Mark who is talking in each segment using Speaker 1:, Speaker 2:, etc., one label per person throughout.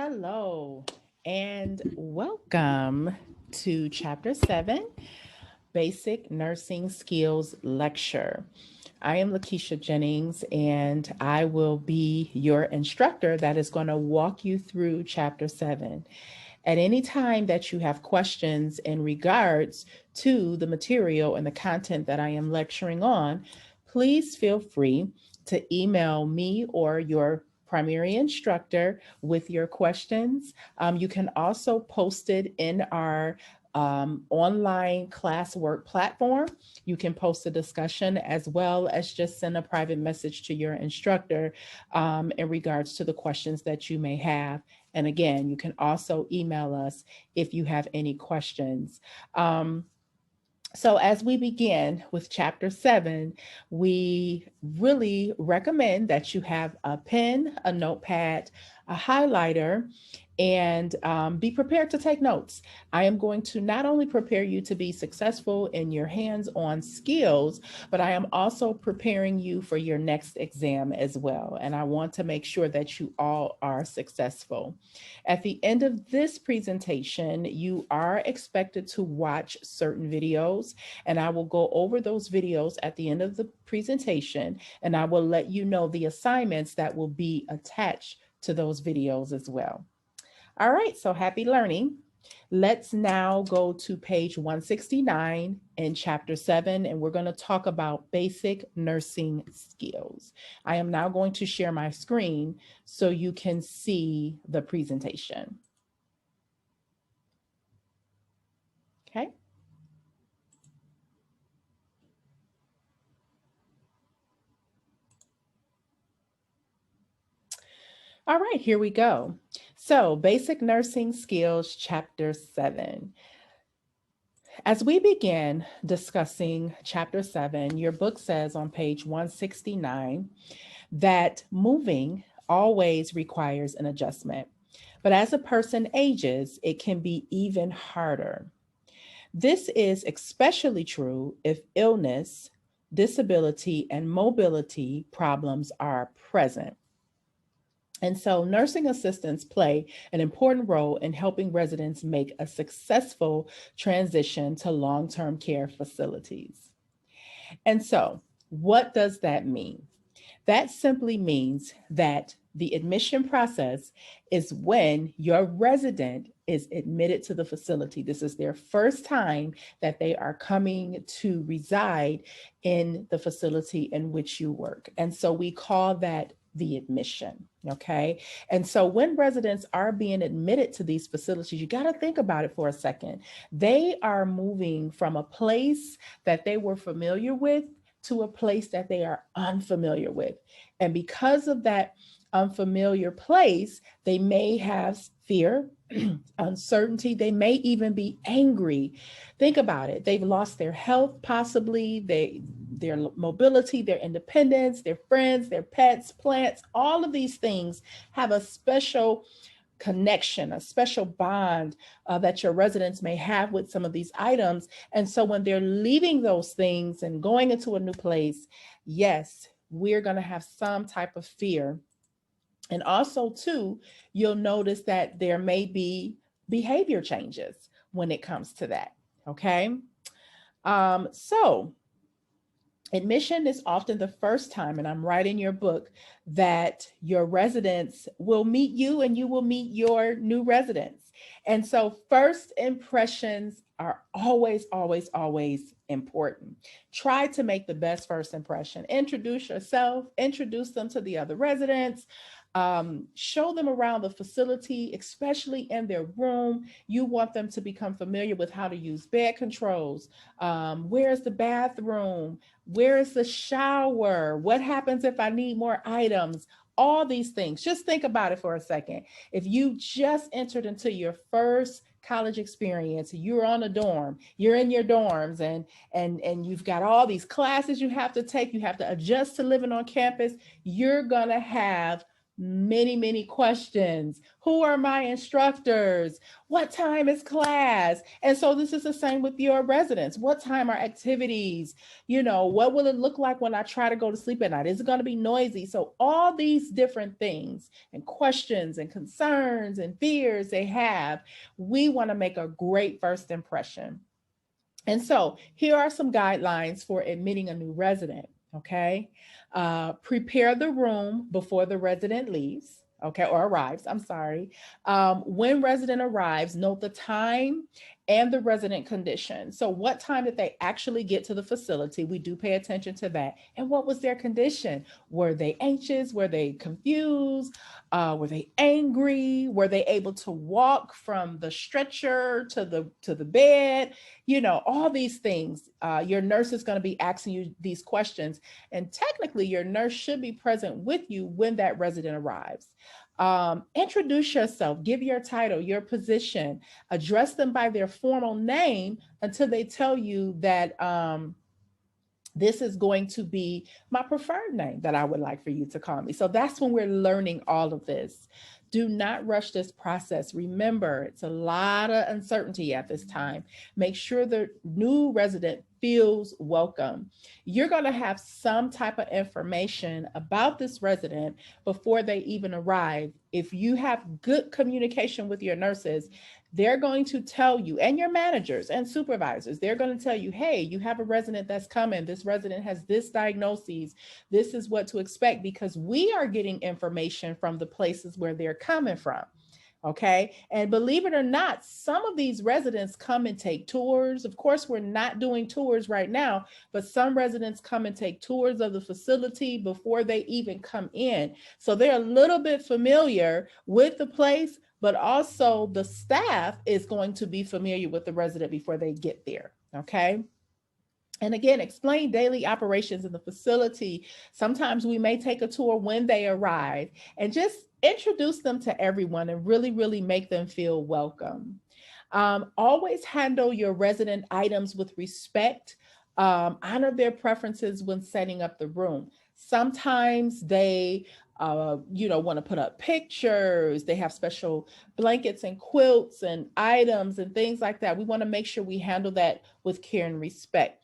Speaker 1: Hello and welcome to Chapter 7, Basic Nursing Skills Lecture. I am Lakeisha Jennings and I will be your instructor that is going to walk you through Chapter 7. At any time that you have questions in regards to the material and the content that I am lecturing on, please feel free to email me or your primary instructor with your questions. You can also post it in our online classwork platform. You can post a discussion as well as just send a private message to your instructor in regards to the questions that you may have. And again, you can also email us if you have any questions. So, as we begin with Chapter 7, we really recommend that you have a pen, a notepad, a highlighter, and be prepared to take notes. I am going to not only prepare you to be successful in your hands-on skills, but I am also preparing you for your next exam as well. And I want to make sure that you all are successful. At the end of this presentation, you are expected to watch certain videos, and I will go over those videos at the end of the presentation, and I will let you know the assignments that will be attached to those videos as well. All right, so happy learning. Let's now go to page 169 in chapter 7, and we're going to talk about basic nursing skills. I am now going to share my screen so you can see the presentation. Okay. All right, here we go. So, basic nursing skills, chapter 7. As we begin discussing chapter 7, your book says on page 169 that moving always requires an adjustment. But as a person ages, it can be even harder. This is especially true if illness, disability, and mobility problems are present. And so, nursing assistants play an important role in helping residents make a successful transition to long term care facilities. And so, what does that mean? That simply means that the admission process is when your resident is admitted to the facility. This is their first time that they are coming to reside in the facility in which you work. And so we call that the admission. Okay. And so when residents are being admitted to these facilities, you got to think about it for a second. They are moving from a place that they were familiar with to a place that they are unfamiliar with. And because of that unfamiliar place, they may have fear, uncertainty, they may even be angry. Think about it. They've lost their health, possibly, their mobility, their independence, their friends, their pets, plants, all of these things have a special connection, a special bond that your residents may have with some of these items. And so when they're leaving those things and going into a new place, yes, we're going to have some type of fear. And also, too, you'll notice that there may be behavior changes when it comes to that. Okay. So admission is often the first time, and I'm writing your book, that your residents will meet you and you will meet your new residents. And so first impressions are always, always, always important. Try to make the best first impression. Introduce yourself, introduce them to the other residents. Show them around the facility, especially in their room. You want them to become familiar with how to use bed controls. Where's the bathroom? Where is the shower? What happens if I need more items? All these things. Just think about it for a second. If you just entered into your first college experience, you're on a dorm, you're in your dorms, and you've got all these classes you have to take, you have to adjust to living on campus, you're gonna have many questions. Who are my instructors? What time is class? And so this is the same with your residents. What time are activities? You know, what will it look like when I try to go to sleep at night? Is it going to be noisy? So all these different things and questions and concerns and fears they have, we want to make a great first impression. And so here are some guidelines for admitting a new resident. Okay. Prepare the room before the resident leaves. Okay, or arrives. I'm sorry. When resident arrives, note the time and the resident condition. So, what time did they actually get to the facility? We do pay attention to that. And what was their condition? Were they anxious? Were they confused? Were they angry? Were they able to walk from the stretcher to the bed? You know, all these things. Your nurse is going to be asking you these questions, and technically your nurse should be present with you when that resident arrives. Introduce yourself, give your title, your position, address them by their formal name until they tell you that this is going to be my preferred name that I would like for you to call me. So that's when we're learning all of this. Do not rush this process. Remember, it's a lot of uncertainty at this time. Make sure the new resident feels welcome. You're going to have some type of information about this resident before they even arrive. If you have good communication with your nurses, they're going to tell you, and your managers and supervisors, they're going to tell you, hey, you have a resident that's coming. This resident has this diagnosis. This is what to expect, because we are getting information from the places where they're coming from. Okay. And believe it or not, some of these residents come and take tours. Of course, we're not doing tours right now, but some residents come and take tours of the facility before they even come in. So they're a little bit familiar with the place, but also the staff is going to be familiar with the resident before they get there. Okay. And again, explain daily operations in the facility. Sometimes we may take a tour when they arrive, and just introduce them to everyone and really make them feel welcome. Always handle your resident items with respect. Honor their preferences when setting up the room. Sometimes they want to put up pictures. They have special blankets and quilts and items and things like that. We want to make sure we handle that with care and respect.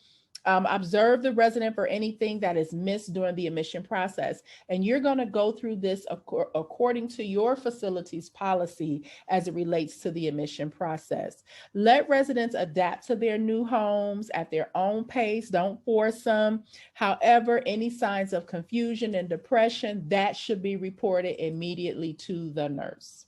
Speaker 1: Observe the resident for anything that is missed during the admission process. And you're going to go through this according to your facility's policy as it relates to the admission process. Let residents adapt to their new homes at their own pace. Don't force them. However, any signs of confusion and depression, that should be reported immediately to the nurse.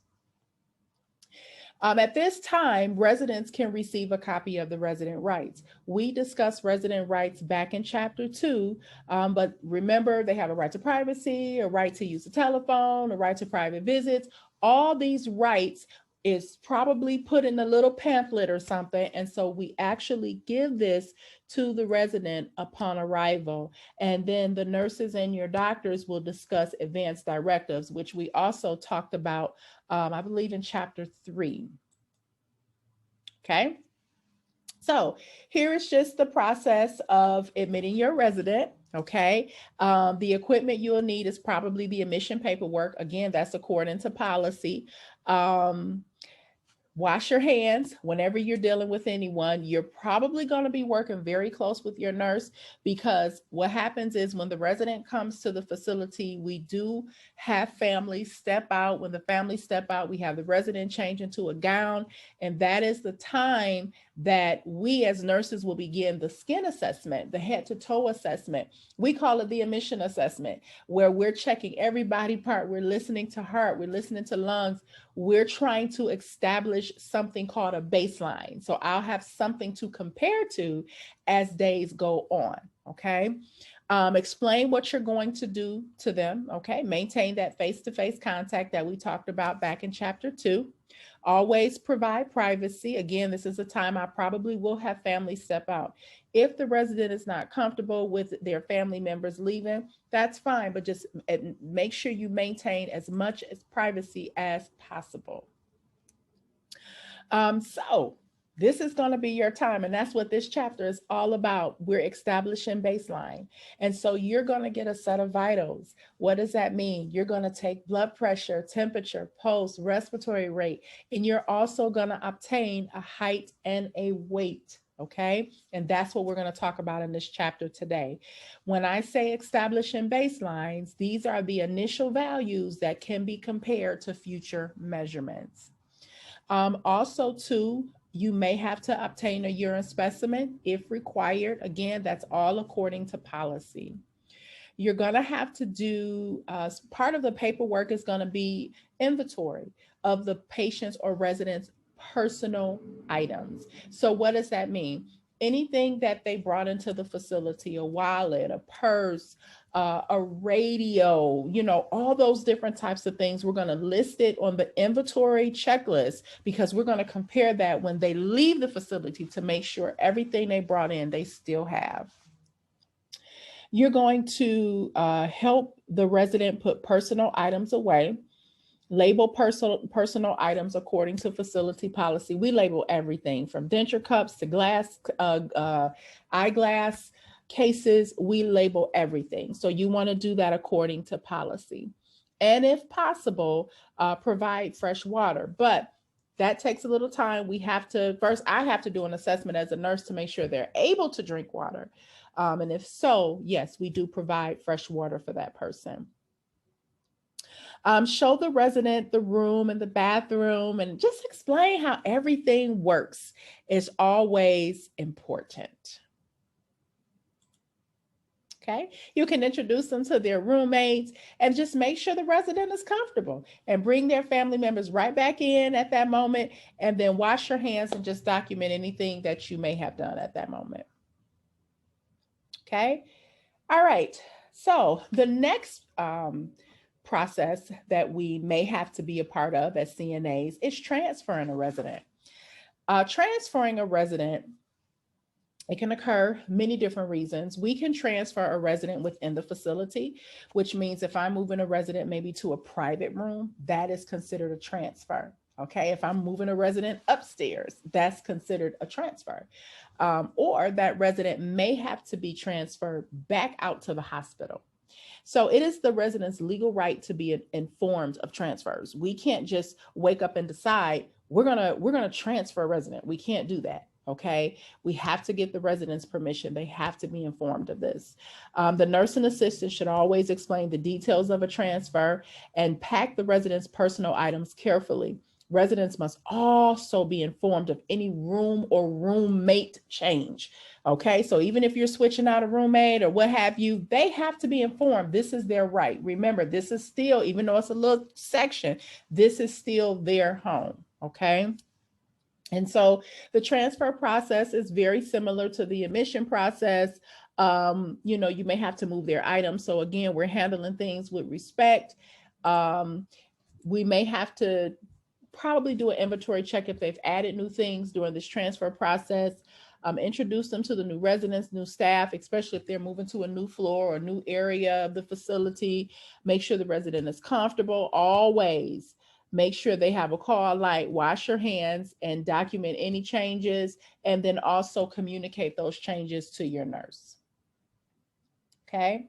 Speaker 1: At this time, residents can receive a copy of the resident rights. We discussed resident rights back in chapter 2, but remember, they have a right to privacy, a right to use the telephone, a right to private visits. All these rights is probably put in a little pamphlet or something. And so we actually give this to the resident upon arrival. And then the nurses and your doctors will discuss advanced directives, which we also talked about, I believe, in chapter 3. Okay. So here is just the process of admitting your resident. Okay. The equipment you'll need is probably the admission paperwork. Again, that's according to policy. Wash your hands whenever you're dealing with anyone. You're probably going to be working very close with your nurse, because what happens is when the resident comes to the facility, we do have families step out. When the families step out, we have the resident change into a gown, and that is the time that we as nurses will begin the skin assessment, the head to toe assessment. We call it the admission assessment, where we're checking every body part. We're listening to heart, we're listening to lungs. We're trying to establish something called a baseline. So I'll have something to compare to as days go on. Okay. Explain what you're going to do to them. Okay. Maintain that face-to-face contact that we talked about back in chapter 2. Always provide privacy. Again, this is a time I probably will have families step out. If the resident is not comfortable with their family members leaving, that's fine, but just make sure you maintain as much as privacy as possible. So This is going to be your time. And that's what this chapter is all about. We're establishing baseline. And so you're going to get a set of vitals. What does that mean? You're going to take blood pressure, temperature, pulse, respiratory rate, and you're also going to obtain a height and a weight. Okay. And that's what we're going to talk about in this chapter today. When I say establishing baselines, these are the initial values that can be compared to future measurements. Also, too, you may have to obtain a urine specimen if required. Again, that's all according to policy. You're going to have to do part of the paperwork is going to be inventory of the patient's or resident's personal items. So what does that mean? Anything that they brought into the facility, a wallet, a purse, a radio, all those different types of things. We're going to list it on the inventory checklist because we're going to compare that when they leave the facility to make sure everything they brought in, they still have. You're going to help the resident put personal items away. Label personal items according to facility policy. We label everything from denture cups to glass, eyeglass cases. We label everything. So you want to do that according to policy. And if possible, provide fresh water. But that takes a little time. I have to do an assessment as a nurse to make sure they're able to drink water. And if so, yes, we do provide fresh water for that person. Show the resident the room and the bathroom and just explain how everything works is always important. Okay, you can introduce them to their roommates and just make sure the resident is comfortable and bring their family members right back in at that moment, and then wash your hands and just document anything that you may have done at that moment. Okay, all right, so the next process that we may have to be a part of as CNAs is transferring a resident. Transferring a resident, it can occur many different reasons. We can transfer a resident within the facility, which means if I'm moving a resident maybe to a private room, that is considered a transfer. Okay, if I'm moving a resident upstairs, that's considered a transfer. Or that resident may have to be transferred back out to the hospital. So it is the resident's legal right to be informed of transfers. We can't just wake up and decide we're gonna transfer a resident. We can't do that. Okay, we have to get the resident's permission. They have to be informed of this. The nursing assistant should always explain the details of a transfer and pack the resident's personal items carefully. Residents must also be informed of any room or roommate change. Okay, so even if you're switching out a roommate or what have you, they have to be informed. This is their right. Remember, this is still, even though it's a little section, this is still their home. Okay. And so the transfer process is very similar to the admission process. You may have to move their items. So again, we're handling things with respect. We may have to probably do an inventory check if they've added new things during this transfer process. Introduce them to the new residents, new staff, especially if they're moving to a new floor or a new area of the facility. Make sure the resident is comfortable. Always make sure they have a call light, wash your hands, and document any changes, and then also communicate those changes to your nurse. Okay.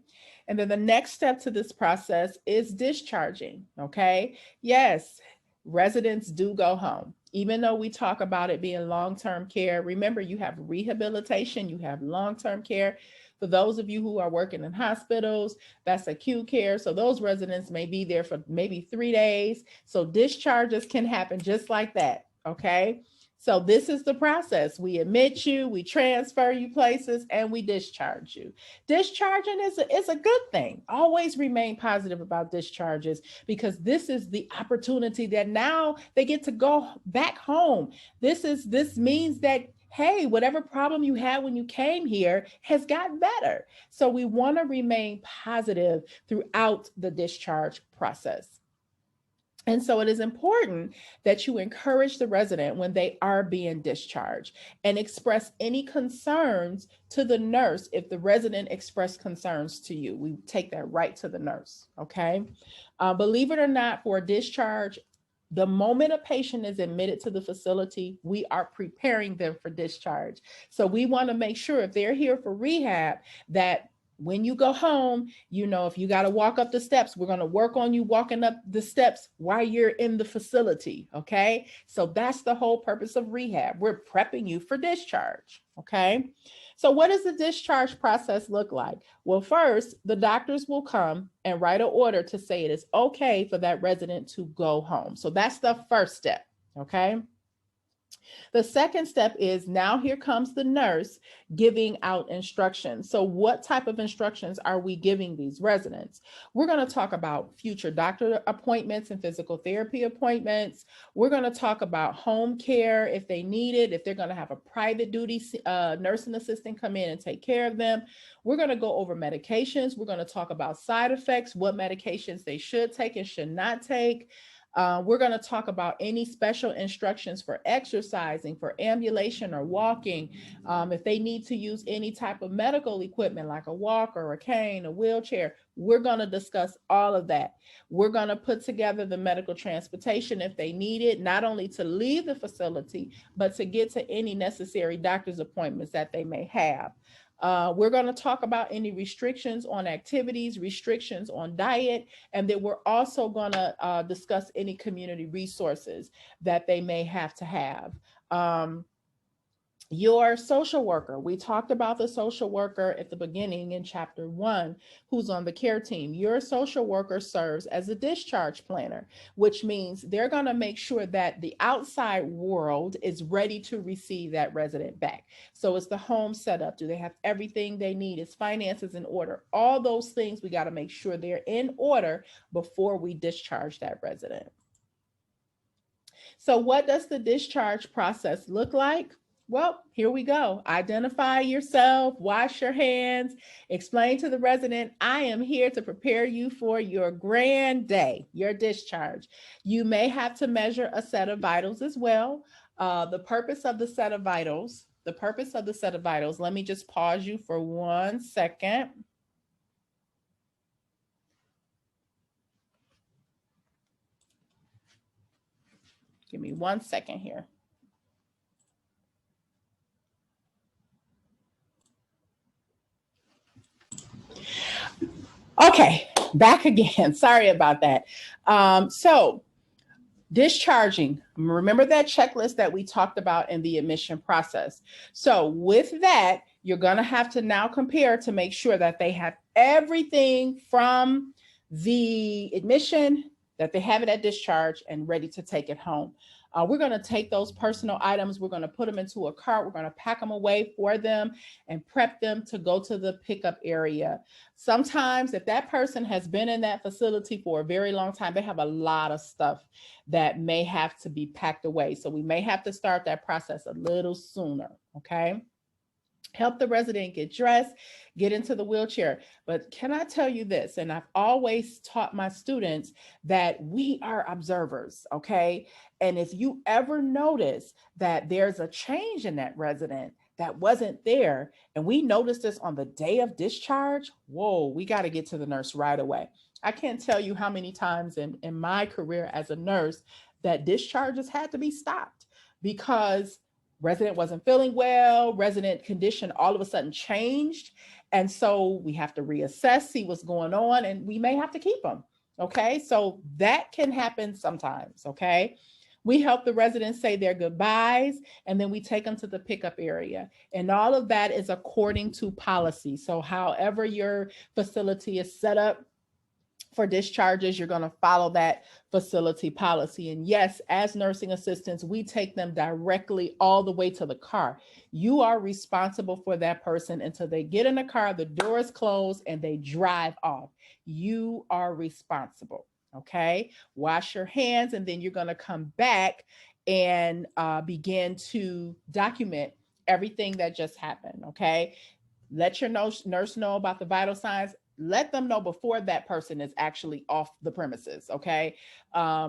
Speaker 1: And then the next step to this process is discharging. Okay. Yes, residents do go home. Even though we talk about it being long-term care, remember you have rehabilitation, you have long-term care. For those of you who are working in hospitals, that's acute care. So those residents may be there for maybe 3 days. So discharges can happen just like that. Okay. So this is the process. We admit you, we transfer you places, and we discharge you. Discharging is a good thing. Always remain positive about discharges, because this is the opportunity that now they get to go back home. This means that, hey, whatever problem you had when you came here has gotten better. So we want to remain positive throughout the discharge process. And so it is important that you encourage the resident when they are being discharged and express any concerns to the nurse. If the resident expressed concerns to you, we take that right to the nurse. Okay. Believe it or not, for a discharge, The moment a patient is admitted to the facility, we are preparing them for discharge. So we want to make sure if they're here for rehab that when you go home, if you got to walk up the steps, we're going to work on you walking up the steps while you're in the facility. Okay. So that's the whole purpose of rehab. We're prepping you for discharge. Okay. So what does the discharge process look like? Well, first, the doctors will come and write an order to say it is okay for that resident to go home. So that's the first step. Okay. The second step is now here comes the nurse giving out instructions. So what type of instructions are we giving these residents? We're going to talk about future doctor appointments and physical therapy appointments. We're going to talk about home care if they need it, if they're going to have a private duty nursing assistant come in and take care of them. We're going to go over medications. We're going to talk about side effects, what medications they should take and should not take. We're going to talk about any special instructions for exercising, for ambulation or walking. If they need to use any type of medical equipment like a walker, a cane, a wheelchair, we're going to discuss all of that. We're going to put together the medical transportation if they need it, not only to leave the facility, but to get to any necessary doctor's appointments that they may have. We're going to talk about any restrictions on activities, restrictions on diet, and then we're also going to discuss any community resources that they may have to have. Your social worker, we talked about the social worker at the beginning in chapter 1, who's on the care team. Your social worker serves as a discharge planner, which means they're going to make sure that the outside world is ready to receive that resident back. So it's the home setup. Do they have everything they need? Is finances in order? All those things we got to make sure they're in order before we discharge that resident. So what does the discharge process look like? Well, here we go. Identify yourself, wash your hands, explain to the resident, I am here to prepare you for your grand day, your discharge. You may have to measure a set of vitals as well. The purpose of the set of vitals, let me just pause you for 1 second. Give me 1 second here. Okay, back again. Sorry about that. So discharging, remember that checklist that we talked about in the admission process. So with that, you're going to have to now compare to make sure that they have everything from the admission, that they have it at discharge and ready to take it home. We're going to take those personal items, we're going to put them into a cart, we're going to pack them away for them and prep them to go to the pickup area. Sometimes if that person has been in that facility for a very long time, they have a lot of stuff that may have to be packed away. So we may have to start that process a little sooner, okay? Help the resident get dressed, get into the wheelchair. But can I tell you this? And I've always taught my students that we are observers, okay? And if you ever notice that there's a change in that resident that wasn't there, and we noticed this on the day of discharge, whoa, we got to get to the nurse right away. I can't tell you how many times in my career as a nurse that discharges had to be stopped because resident wasn't feeling well, resident condition all of a sudden changed. And so we have to reassess, see what's going on, and we may have to keep them. Okay, so that can happen sometimes. Okay, we help the residents say their goodbyes, and then we take them to the pickup area. And all of that is according to policy. So however your facility is set up for discharges, you're going to follow that facility policy. And yes, as nursing assistants, we take them directly all the way to the car. You are responsible for that person until they get in the car, the door is closed, and they drive off. You are responsible. Okay, wash your hands, and then you're going to come back and begin to document everything that just happened. Okay, let your nurse know about the vital signs. Let them know before that person is actually off the premises, okay?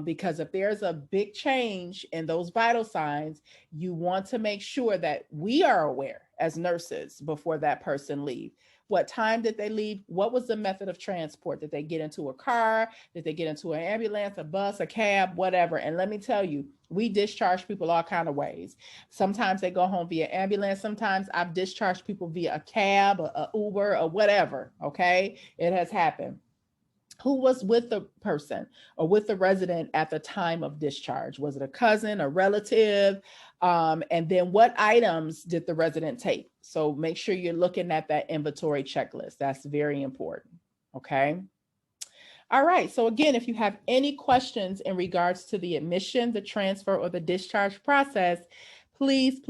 Speaker 1: Because if there's a big change in those vital signs, you want to make sure that we are aware as nurses before that person leaves. What time did they leave? What was the method of transport? Did they get into a car? Did they get into an ambulance, a bus, a cab, whatever? And let me tell you, we discharge people all kind of ways. Sometimes they go home via ambulance. Sometimes I've discharged people via a cab, a Uber, or whatever. Okay, it has happened. Who was with the person or with the resident at the time of discharge? Was it a cousin, a relative? And then what items did the resident take? So make sure you're looking at that inventory checklist. That's very important. Okay. All right. So again, if you have any questions in regards to the admission, the transfer, or the discharge process, please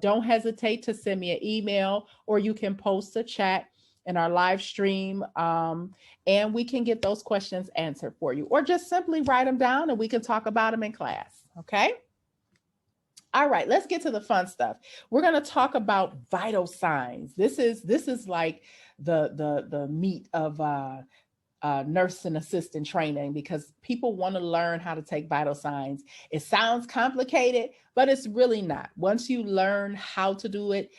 Speaker 1: don't hesitate to send me an email, or you can post a chat in our live stream, and we can get those questions answered for you, or just simply write them down and we can talk about them in class. Okay. All right, let's get to the fun stuff. We're going to talk about vital signs. This is like the meat of nurse and assistant training, because people want to learn how to take vital signs. It sounds complicated, but it's really not. Once you learn how to do it,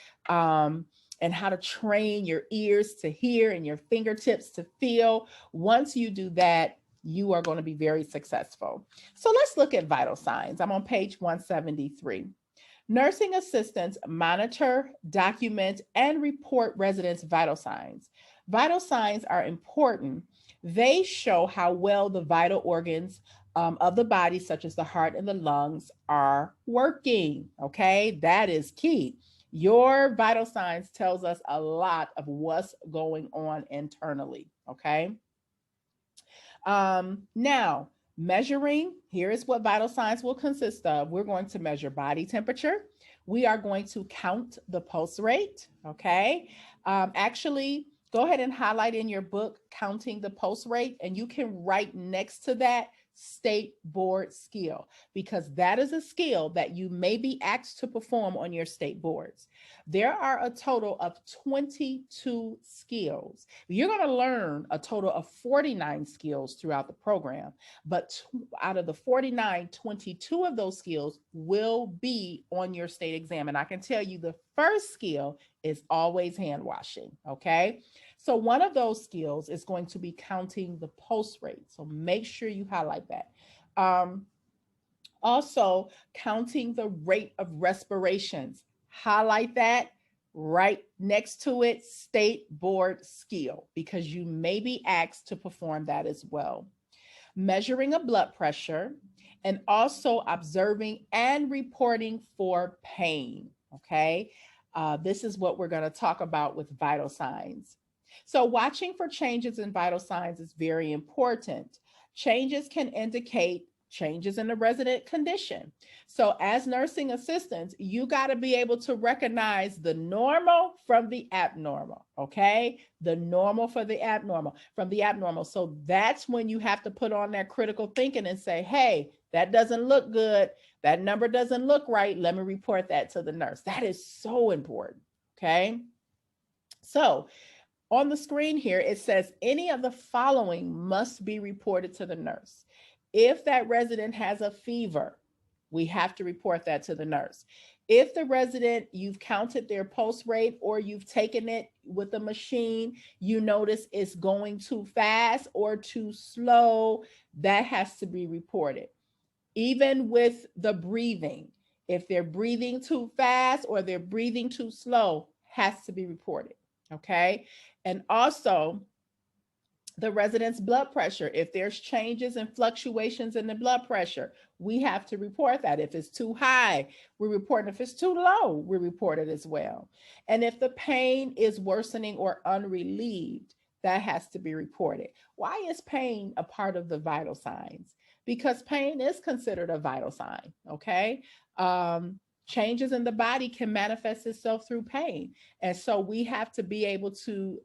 Speaker 1: and how to train your ears to hear and your fingertips to feel, once you do that, you are going to be very successful. So let's look at vital signs. I'm on page 173. Nursing assistants monitor, document, and report residents' vital signs. Vital signs are important. They show how well the vital organs of the body, such as the heart and the lungs, are working. Okay, that is key. Your vital signs tells us a lot of what's going on internally. Okay. Now, measuring, here is what vital signs will consist of. We're going to measure body temperature. We are going to count the pulse rate. Okay. Actually, go ahead and highlight in your book counting the pulse rate, and you can write next to that state board skill, because that is a skill that you may be asked to perform on your state boards. There are a total of 22 skills. You're going to learn a total of 49 skills throughout the program, but out of the 49, 22 of those skills will be on your state exam. And I can tell you the first skill is always hand washing. Okay. So one of those skills is going to be counting the pulse rate. So make sure you highlight that. Also, counting the rate of respirations. Highlight that right next to it, state board skill, because you may be asked to perform that as well. Measuring a blood pressure, and also observing and reporting for pain. Okay. This is what we're going to talk about with vital signs. So watching for changes in vital signs is very important. Changes can indicate changes in the resident condition. So as nursing assistants, you got to be able to recognize the normal from the abnormal, okay? The normal from the abnormal. So that's when you have to put on that critical thinking and say, hey, that doesn't look good. That number doesn't look right. Let me report that to the nurse. That is so important, okay? So on the screen here, it says any of the following must be reported to the nurse. If that resident has a fever, we have to report that to the nurse. If the resident, you've counted their pulse rate or you've taken it with a machine, you notice it's going too fast or too slow, that has to be reported. Even with the breathing, if they're breathing too fast or they're breathing too slow, has to be reported. Okay. And also the resident's blood pressure. If there's changes and fluctuations in the blood pressure, we have to report that. If it's too high, we report it. If it's too low, we report it as well. And if the pain is worsening or unrelieved, that has to be reported. Why is pain a part of the vital signs? Because pain is considered a vital sign, okay? Changes in the body can manifest itself through pain. And so we have to be able to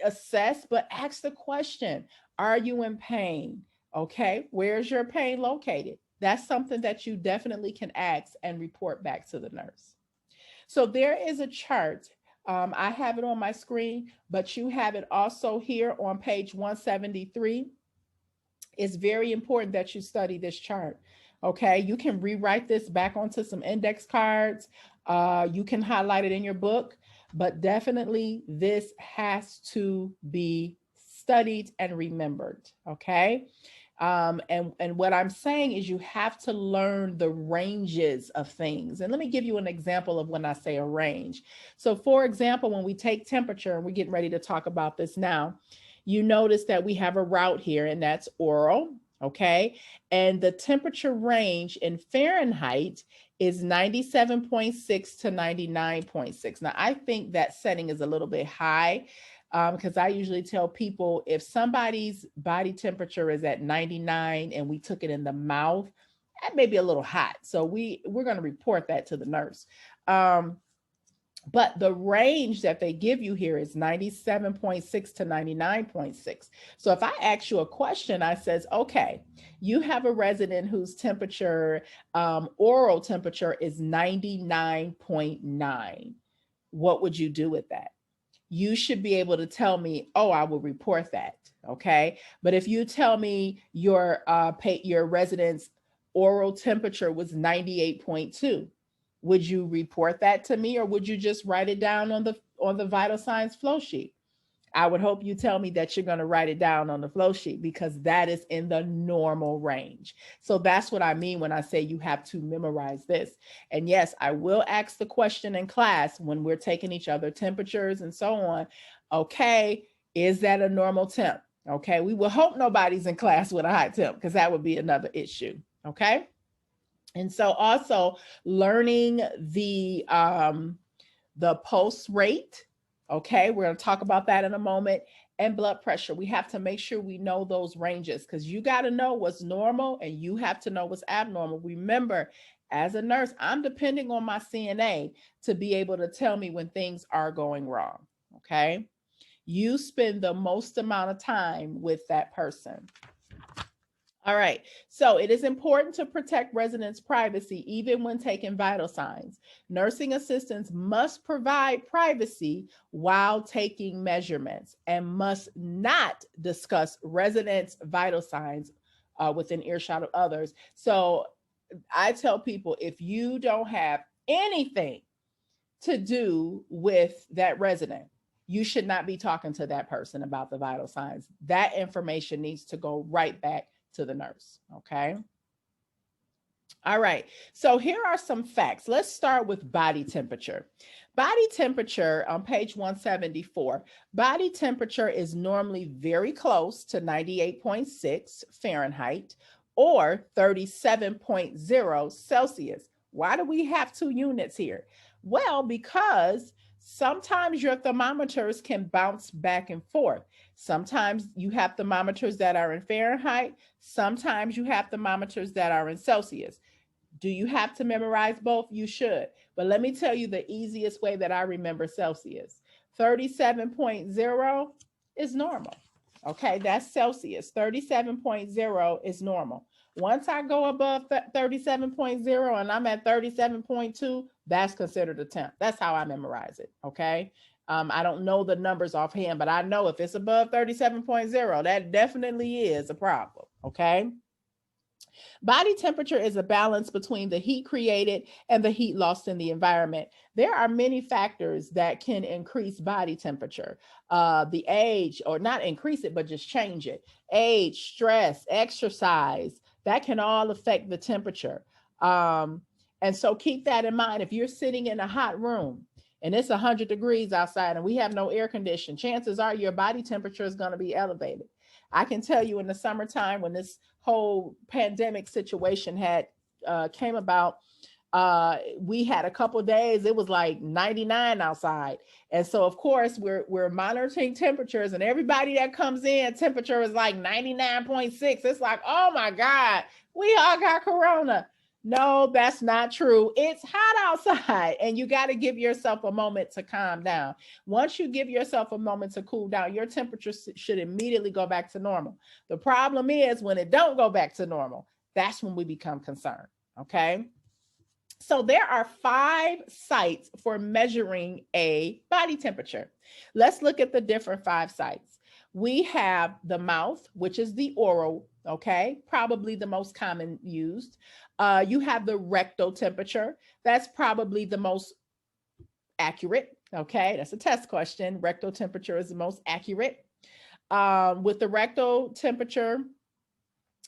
Speaker 1: assess, but ask the question, are you in pain? Okay, where's your pain located? That's something that you definitely can ask and report back to the nurse. So there is a chart. I have it on my screen, but you have it also here on page 173. It's very important that you study this chart. Okay, you can rewrite this back onto some index cards. You can highlight it in your book. but definitely this has to be studied and remembered. Okay. And what I'm saying is you have to learn the ranges of things. And let me give you an example of when I say a range. So for example, when we take temperature, and we're getting ready to talk about this now, you notice that we have a route here, and that's oral. Okay. And the temperature range in Fahrenheit is 97.6 to 99.6. Now, I think that setting is a little bit high, because I usually tell people if somebody's body temperature is at 99 and we took it in the mouth, that may be a little hot. So we're going to report that to the nurse. But the range that they give you here is 97.6 to 99.6. So if I ask you a question, I says, okay, you have a resident whose temperature, oral temperature is 99.9. What would you do with that? You should be able to tell me, oh, I will report that. Okay. But if you tell me your resident's oral temperature was 98.2, would you report that to me, or would you just write it down on the vital signs flow sheet? I would hope you tell me that you're going to write it down on the flow sheet, because that is in the normal range. So that's what I mean when I say you have to memorize this. And yes, I will ask the question in class when we're taking each other temperatures and so on. Okay, is that a normal temp? Okay, we will hope nobody's in class with a high temp, because that would be another issue. Okay. And so also learning the pulse rate. Okay, we're going to talk about that in a moment. And blood pressure. We have to make sure we know those ranges, because you got to know what's normal and you have to know what's abnormal. Remember, as a nurse, I'm depending on my CNA to be able to tell me when things are going wrong. Okay, you spend the most amount of time with that person. All right, so it is important to protect residents' privacy even when taking vital signs. Nursing assistants must provide privacy while taking measurements and must not discuss residents' vital signs within earshot of others. So I tell people, if you don't have anything to do with that resident, you should not be talking to that person about the vital signs. That information needs to go right back to the nurse. Okay. All right. So here are some facts. Let's start with body temperature. Body temperature on page 174. Body temperature is normally very close to 98.6 Fahrenheit or 37.0 Celsius. Why do we have two units here? Well, because sometimes your thermometers can bounce back and forth. Sometimes you have thermometers that are in Fahrenheit. Sometimes you have thermometers that are in Celsius. Do you have to memorize both? You should. But let me tell you the easiest way that I remember Celsius. 37.0 is normal. Okay, that's Celsius. 37.0 is normal. Once I go above 37.0 and I'm at 37.2, that's considered a temp. That's how I memorize it. Okay. I don't know the numbers offhand, but I know if it's above 37.0, that definitely is a problem. Okay. Body temperature is a balance between the heat created and the heat lost in the environment. There are many factors that can increase body temperature. The age, or not increase it, but just change it. Age, stress, exercise, that can all affect the temperature. And so keep that in mind. If you're sitting in a hot room and it's 100 degrees outside and we have no air conditioning, chances are your body temperature is going to be elevated. I can tell you in the summertime when this whole pandemic situation had came about, we had a couple of days, it was like 99 outside. And so of course we're monitoring temperatures, and everybody that comes in, temperature is like 99.6. It's like, oh my God, we all got corona. No, that's not true. It's hot outside and you got to give yourself a moment to calm down. Once you give yourself a moment to cool down, your temperature should immediately go back to normal. The problem is when it don't go back to normal, that's when we become concerned. Okay. So there are 5 sites for measuring a body temperature. Let's look at the different 5 sites. We have the mouth, which is the oral, okay, probably the most common used. You have the rectal temperature. That's probably the most accurate. Okay, that's a test question. Rectal temperature is the most accurate. With the rectal temperature,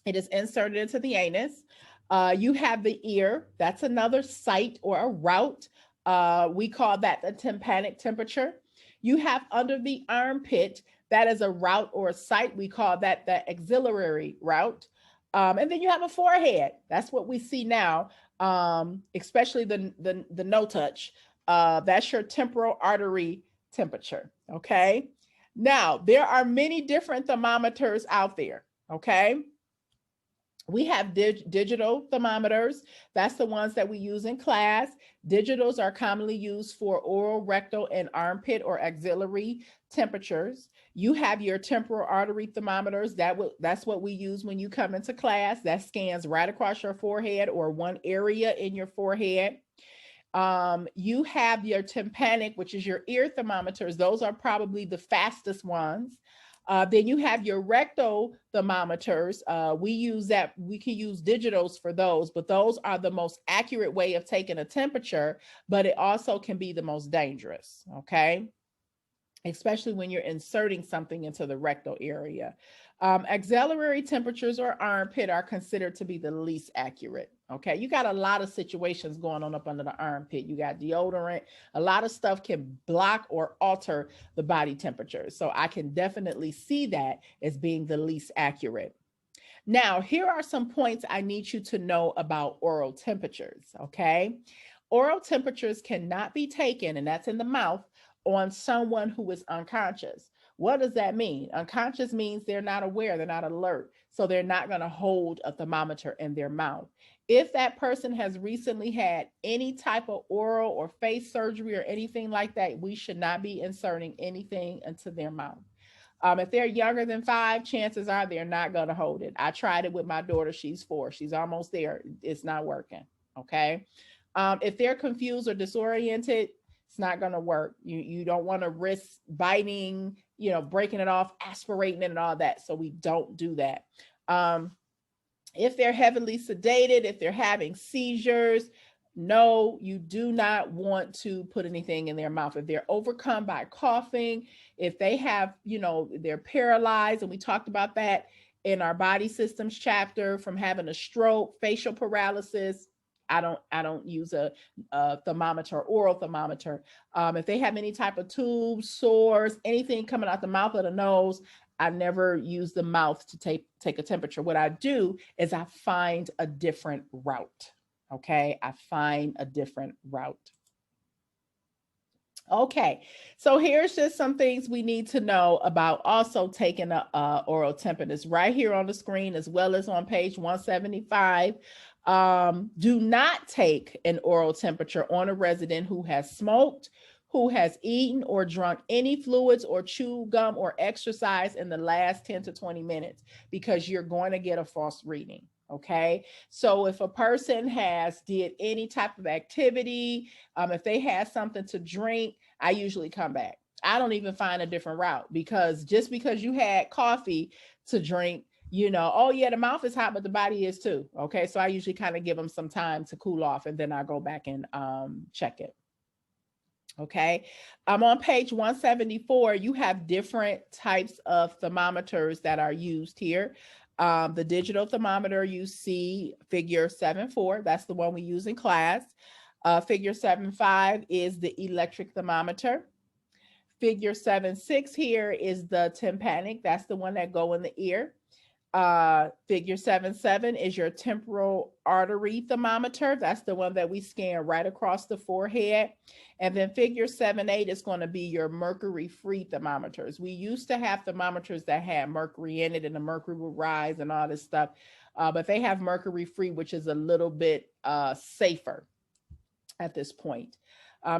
Speaker 1: it is inserted into the anus. You have the ear. That's another site or a route. We call that the tympanic temperature. You have under the armpit. That is a route or a site. We call that the axillary route. And then you have a forehead. That's what we see now, especially the no touch. That's your temporal artery temperature. Okay. Now, there are many different thermometers out there. Okay. We have digital thermometers. That's the ones that we use in class. Digitals are commonly used for oral, rectal, and armpit or axillary temperatures. You have your temporal artery thermometers. That's what we use when you come into class. That scans right across your forehead or one area in your forehead. You have your tympanic, which is your ear thermometers. Those are probably the fastest ones. Then you have your rectal thermometers. We can use digitals for those, but those are the most accurate way of taking a temperature, but it also can be the most dangerous, okay? Especially when you're inserting something into the rectal area. Axillary temperatures or armpit are considered to be the least accurate. Okay, you got a lot of situations going on up under the armpit. You got deodorant, a lot of stuff can block or alter the body temperature. So I can definitely see that as being the least accurate. Now, here are some points I need you to know about oral temperatures. Okay, oral temperatures cannot be taken, and that's in the mouth, on someone who is unconscious. What does that mean? Unconscious means they're not aware, they're not alert. So they're not going to hold a thermometer in their mouth. If that person has recently had any type of oral or face surgery or anything like that, we should not be inserting anything into their mouth. If they're younger than 5, chances are they're not going to hold it. I tried it with my daughter. She's 4. She's almost there. It's not working. Okay. If they're confused or disoriented, it's not going to work. You don't want to risk biting, breaking it off, aspirating it and all that. So we don't do that. If they're heavily sedated, if they're having seizures, no, you do not want to put anything in their mouth. If they're overcome by coughing, if they have, they're paralyzed, and we talked about that in our body systems chapter, from having a stroke, facial paralysis, I don't use a thermometer, oral thermometer. If they have any type of tubes, sores, anything coming out the mouth or the nose, I never use the mouth to take a temperature. What I do is I find a different route. Okay, I find a different route. Okay, so here's just some things we need to know about also taking a oral temperature. It's right here on the screen as well as on page 175. Do not take an oral temperature on a resident who has smoked, who has eaten or drunk any fluids or chewed gum or exercised in the last 10 to 20 minutes, because you're going to get a false reading. Okay, so if a person has did any type of activity, if they had something to drink, I usually come back. I don't even find a different route, because just because you had coffee to drink, oh yeah, the mouth is hot, but the body is too. Okay, so I usually kind of give them some time to cool off, and then I go back and check it. Okay, on page 174, you have different types of thermometers that are used here. The digital thermometer, you see figure 7.4. That's the one we use in class. Figure 7.5 is the electric thermometer. Figure 7.6 here is the tympanic. That's the one that go in the ear. Figure 7.7 is your temporal artery thermometer. That's the one that we scan right across the forehead. And then figure 7.8 is going to be your mercury-free thermometers. We used to have thermometers that had mercury in it, and the mercury would rise and all this stuff. But they have mercury-free, which is a little bit safer at this point.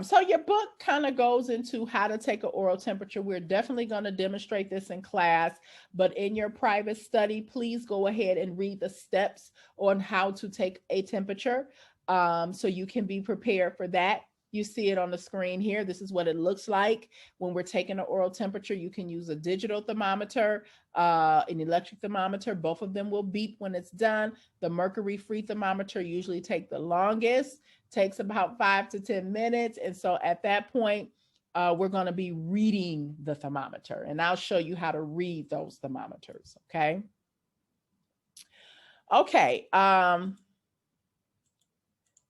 Speaker 1: So your book kind of goes into how to take an oral temperature. We're definitely going to demonstrate this in class, but in your private study, please go ahead and read the steps on how to take a temperature, so you can be prepared for that. You see it on the screen here. This is what it looks like when we're taking an oral temperature. You can use a digital thermometer, an electric thermometer. Both of them will beep when it's done. The mercury-free thermometer usually takes the longest, takes about 5 to 10 minutes. And so at that point, we're going to be reading the thermometer, and I'll show you how to read those thermometers. Okay. Okay. I'm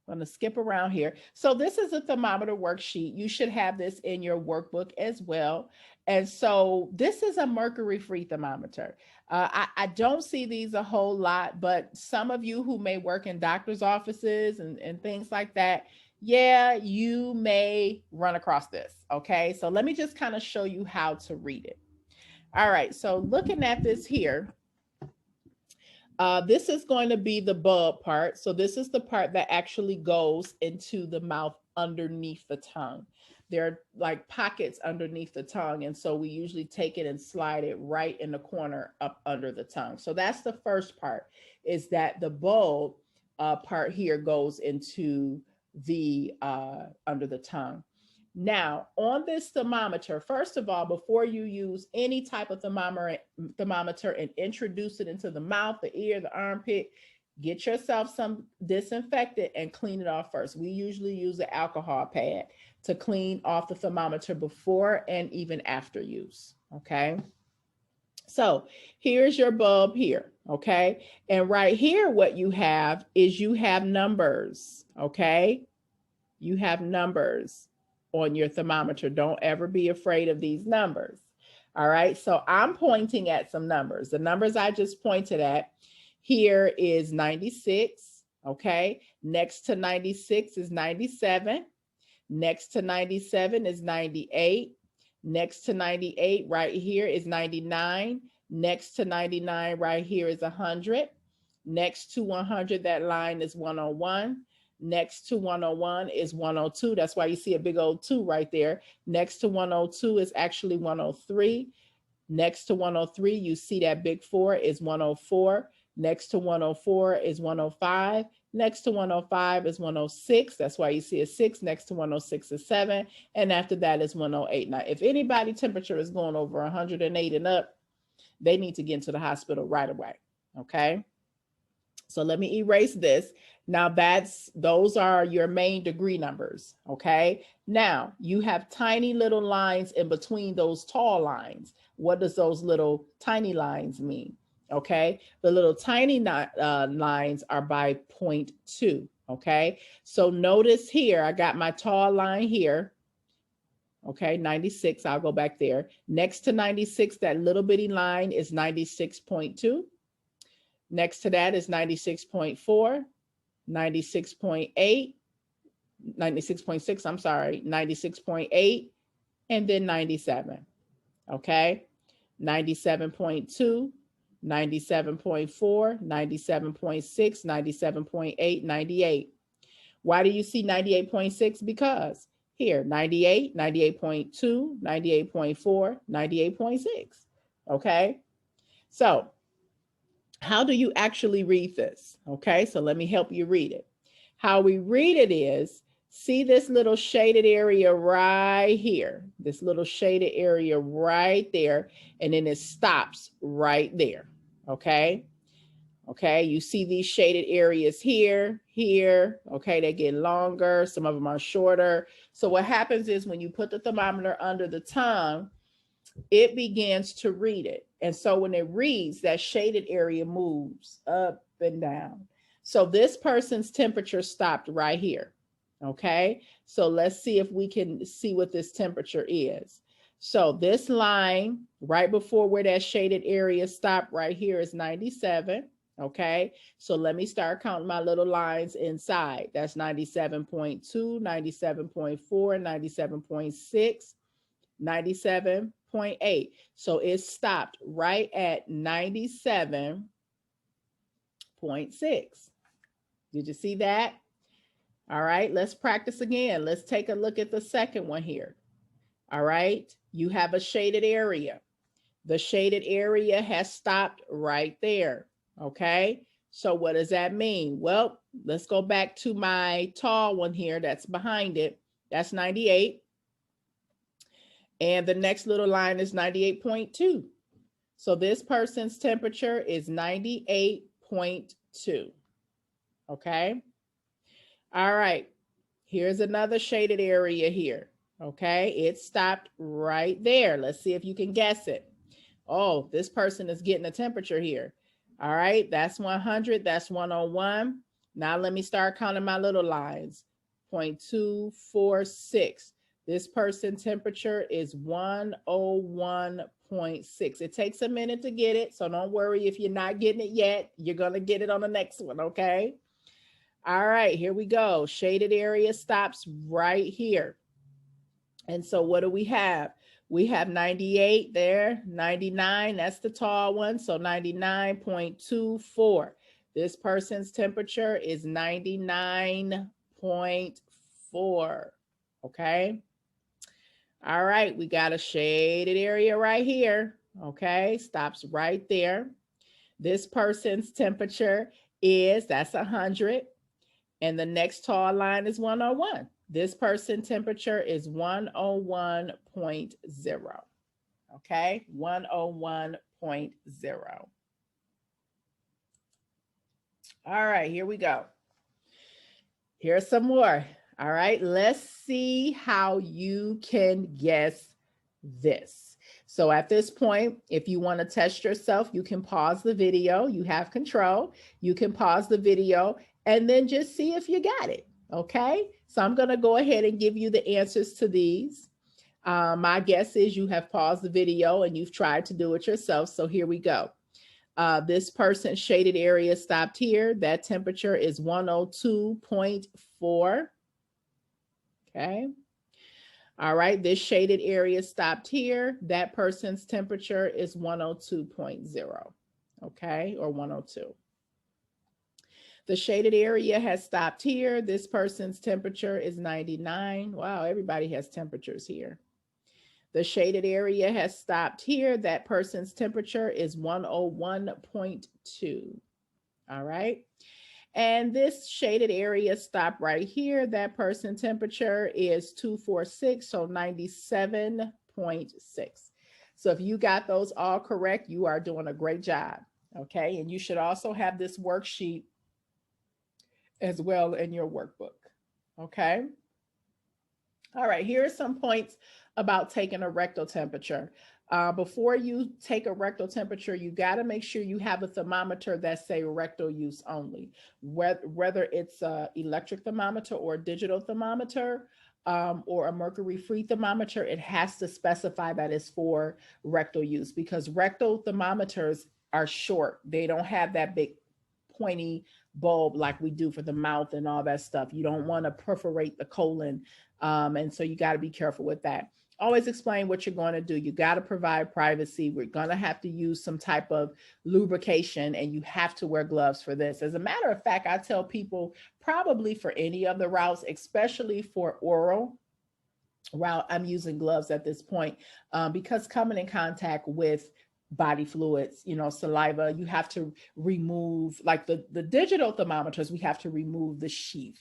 Speaker 1: going to skip around here. So this is a thermometer worksheet. You should have this in your workbook as well. And so this is a mercury-free thermometer. I don't see these a whole lot, but some of you who may work in doctor's offices and things like that, yeah, you may run across this. Okay, so let me just kind of show you how to read it. All right, so looking at this here, this is going to be the bulb part. So this is the part that actually goes into the mouth underneath the tongue. There are like pockets underneath the tongue. And so we usually take it and slide it right in the corner up under the tongue. So that's the first part, is that the bulb part here goes into the under the tongue. Now, on this thermometer, first of all, before you use any type of thermometer and introduce it into the mouth, the ear, the armpit, get yourself some disinfectant and clean it off first. We usually use an alcohol pad to clean off the thermometer before and even after use, okay? So here's your bulb here, okay? And right here, what you have is you have numbers, okay? You have numbers on your thermometer. Don't ever be afraid of these numbers. All right, so I'm pointing at some numbers. The numbers I just pointed at here is 96, okay? Next to 96 is 97. Next to 97 is 98. Next to 98 right here is 99. Next to 99 right here is 100. Next to 100, that line is 101. Next to 101 is 102. That's why you see a big old 2 right there. Next to 102 is actually 103. Next to 103, you see that big 4 is 104. Next to 104 is 105. Next to 105 is 106. That's why you see a 6. Next to 106 is 7. And after that is 108. Now, if anybody's temperature is going over 108 and up, they need to get into the hospital right away. Okay. So let me erase this. Now those are your main degree numbers, okay? Now you have tiny little lines in between those tall lines. What does those little tiny lines mean? Okay, the little tiny lines are by 0.2, okay? So notice here, I got my tall line here, okay, 96, I'll go back there. Next to 96, that little bitty line is 96.2. Next to that is 96.4, 96.8, 96.6, I'm sorry, 96.8, and then 97, okay? 97.2, 97.4, 97.6, 97.8, 98. Why do you see 98.6? Because here, 98, 98.2, 98.4, 98.6, okay? So how do you actually read this? Okay, so let me help you read it. How we read it is, see this little shaded area right here, this little shaded area right there, and then it stops right there, okay? Okay, you see these shaded areas here, here, okay, they get longer, some of them are shorter. So what happens is when you put the thermometer under the tongue, it begins to read it. And so when it reads, that shaded area moves up and down. So this person's temperature stopped right here. Okay, so let's see if we can see what this temperature is. So this line right before where that shaded area stopped right here is 97. Okay, so let me start counting my little lines inside. That's 97.2, 97.4, 97.6, 97.8. So it stopped right at 97.6. Did you see that? All right, let's practice again. Let's take a look at the second one here. All right, you have a shaded area. The shaded area has stopped right there. Okay, so what does that mean? Well, let's go back to my tall one here that's behind it. That's 98. And the next little line is 98.2. So this person's temperature is 98.2. Okay. All right. Here's another shaded area here. Okay, it stopped right there. Let's see if you can guess it. Oh, this person is getting a temperature here. All right, that's 100, that's 101. Now let me start counting my little lines. 0.246. This person's temperature is 101.6. It takes a minute to get it, so don't worry if you're not getting it yet. You're going to get it on the next one, okay? All right, here we go. Shaded area stops right here. And so what do we have? We have 98 there, 99, that's the tall one, so 99.24. This person's temperature is 99.4, okay? All right, we got a shaded area right here, okay? Stops right there. This person's temperature is, that's 100, and the next tall line is 101. This person's temperature is 101.0. Okay, 101.0. All right, here we go. Here's some more. All right, let's see how you can guess this. So at this point, if you want to test yourself, you can pause the video. You have control. You can pause the video and then just see if you got it. Okay, so I'm going to go ahead and give you the answers to these. My guess is you have paused the video and you've tried to do it yourself. So here we go. This person's shaded area stopped here. That temperature is 102.4. Okay. All right. This shaded area stopped here. That person's temperature is 102.0. Okay. Or 102. The shaded area has stopped here. This person's temperature is 99. Wow, everybody has temperatures here. The shaded area has stopped here. That person's temperature is 101.2. All right. And this shaded area stopped right here. That person's temperature is 246, so 97.6. So if you got those all correct, you are doing a great job. Okay. And you should also have this worksheet as well in your workbook. Okay. All right, here are some points about taking a rectal temperature. Before you take a rectal temperature, you got to make sure you have a thermometer that say rectal use only, whether it's an electric thermometer or a digital thermometer or a mercury-free thermometer. It has to specify that it's for rectal use because rectal thermometers are short. They don't have that big pointy bulb like we do for the mouth and all that stuff. You don't want to perforate the colon. And so you got to be careful with that. Always explain what you're going to do. You got to provide privacy. We're going to have to use some type of lubrication and you have to wear gloves for this. As a matter of fact, I tell people probably for any of the routes, especially for oral route, I'm using gloves at this point because coming in contact with body fluids, you know, saliva, you have to remove, like the digital thermometers, we have to remove the sheath.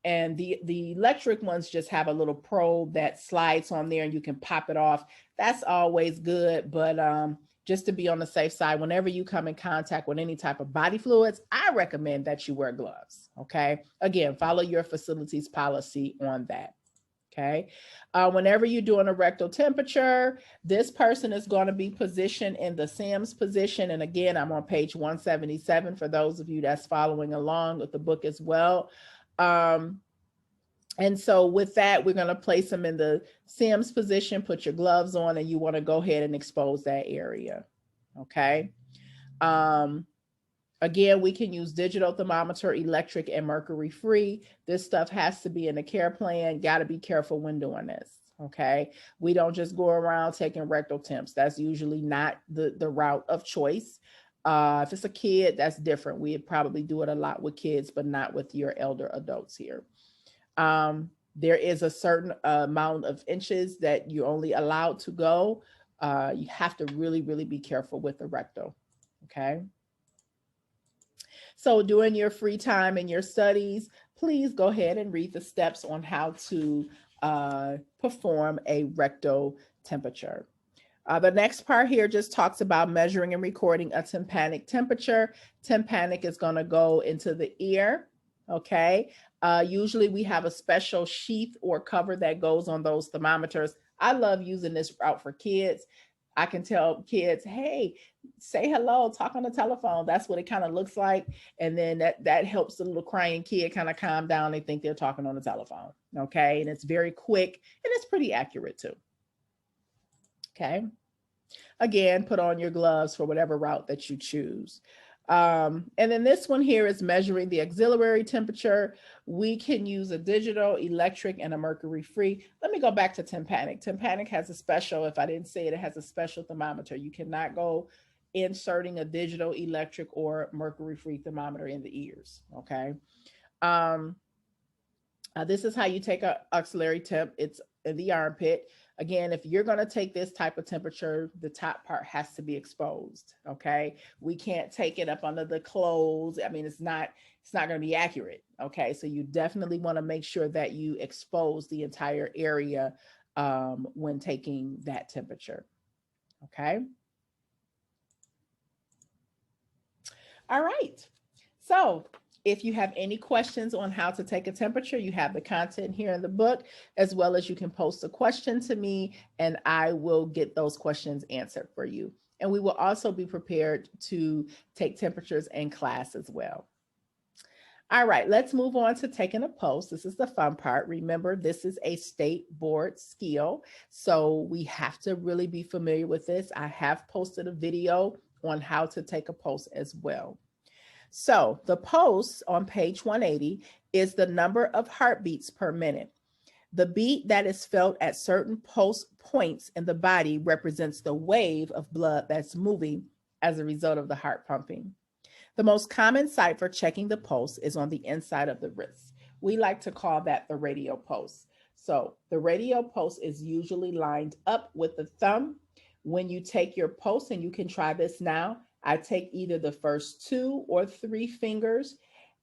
Speaker 1: And the electric ones just have a little probe that slides on there and you can pop it off. That's always good, but just to be on the safe side, whenever you come in contact with any type of body fluids, I recommend that you wear gloves. Okay. Again, follow your facility's policy on that. Okay. Whenever you're doing a rectal temperature, this person is going to be positioned in the Sims position. And again, I'm on page 177 for those of you that's following along with the book as well. And so with that, we're going to place them in the Sims position, put your gloves on, and you want to go ahead and expose that area. Okay. Again, we can use digital thermometer, electric, and mercury-free. This stuff has to be in the care plan. Got to be careful when doing this, okay? We don't just go around taking rectal temps. That's usually not the route of choice. If it's a kid, that's different. We'd probably do it a lot with kids, but not with your elder adults here. There is a certain amount of inches that you're only allowed to go. You have to really, really be careful with the rectal, okay? So during your free time in your studies, please go ahead and read the steps on how to perform a rectal temperature. The next part here just talks about measuring and recording a tympanic temperature. Tympanic is going to go into the ear, Okay. Usually we have a special sheath or cover that goes on those thermometers. I love using this route for kids. I can tell kids, hey, say hello, talk on the telephone. That's what it kind of looks like. And then that helps the little crying kid kind of calm down. They think they're talking on the telephone. Okay. And it's very quick and it's pretty accurate too. Okay. Again, put on your gloves for whatever route that you choose. And then this one here is measuring the auxiliary temperature. We can use a digital, electric, and a mercury-free. Let me go back to tympanic. Tympanic has a special, if I didn't say it, it has a special thermometer. You cannot go inserting a digital, electric, or mercury-free thermometer in the ears, okay? This is how you take an auxiliary temp. It's in the armpit. Again, if you're going to take this type of temperature, the top part has to be exposed. Okay. We can't take it up under the clothes. I mean, it's not going to be accurate. Okay. So you definitely want to make sure that you expose the entire area when taking that temperature. Okay. All right. So if you have any questions on how to take a temperature, you have the content here in the book, as well as you can post a question to me and I will get those questions answered for you. And we will also be prepared to take temperatures in class as well. All right, let's move on to taking a pulse. This is the fun part. Remember, this is a state board skill, so we have to really be familiar with this. I have posted a video on how to take a pulse as well. So the pulse on page 180 is the number of heartbeats per minute. The beat that is felt at certain pulse points in the body represents the wave of blood that's moving as a result of the heart pumping. The most common site for checking the pulse is on the inside of the wrist. We like to call that the radial pulse. So the radial pulse is usually lined up with the thumb. When you take your pulse, and you can try this now, I take either the first 2 or 3 fingers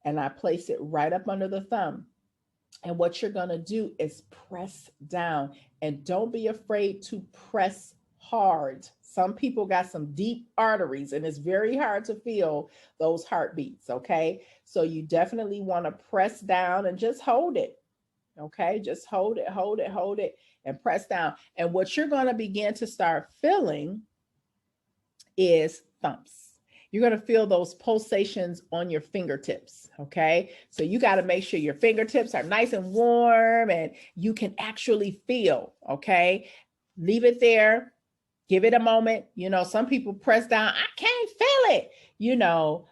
Speaker 1: and I place it right up under the thumb. And what you're going to do is press down, and don't be afraid to press hard. Some people got some deep arteries and it's very hard to feel those heartbeats. Okay. So you definitely want to press down and just hold it. Okay. Just hold it, hold it, hold it, and press down. And what you're going to begin to start feeling is thumps. You're going to feel those pulsations on your fingertips. Okay. So you got to make sure your fingertips are nice and warm and you can actually feel. Okay. Leave it there. Give it a moment. You know, some people press down. I can't feel it, you know.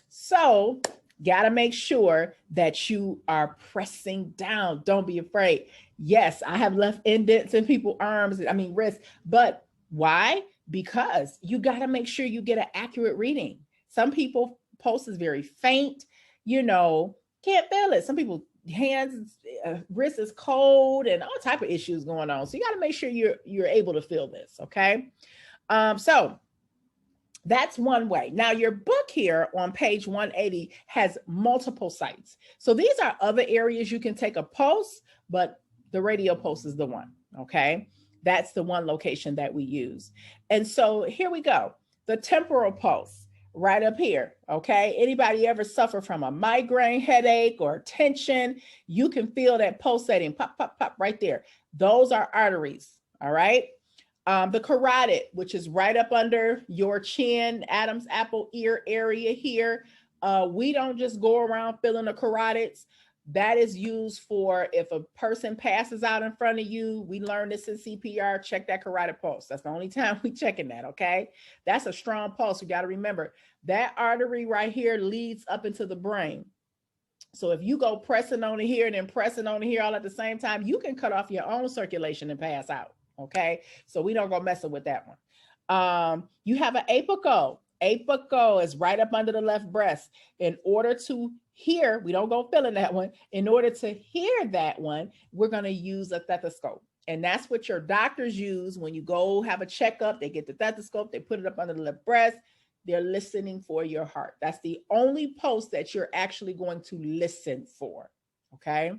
Speaker 1: So got to make sure that you are pressing down. Don't be afraid. Yes, I have left indents in people's arms, wrists, but why? Because you got to make sure you get an accurate reading. Some people pulse is very faint, you know, can't feel it. Some people hands, wrist is cold and all type of issues going on. So you got to make sure you're able to feel this. Okay. So that's one way. Now your book here on page 180 has multiple sites. So these are other areas you can take a pulse, but the radial pulse is the one. Okay. That's the one location that we use. And so here we go. The temporal pulse right up here. Okay. Anybody ever suffer from a migraine headache or tension? You can feel that pulsating pop, pop, pop right there. Those are arteries. All right. The carotid, which is right up under your chin, Adam's apple ear area here. We don't just go around feeling the carotids. That is used for if a person passes out in front of you. We learned this in CPR, check that carotid pulse. That's the only time we checking that, okay? That's a strong pulse. You got to remember that artery right here leads up into the brain. So if you go pressing on it here and then pressing on it here all at the same time, you can cut off your own circulation and pass out, okay? So we don't go messing with that one. You have an apical. Apical is right up under the left breast. In order to hear, we don't go feeling that one. In order to hear that one, we're going to use a stethoscope. And that's what your doctors use when you go have a checkup. They get the stethoscope, they put it up under the left breast. They're listening for your heart. That's the only pulse that you're actually going to listen for. Okay.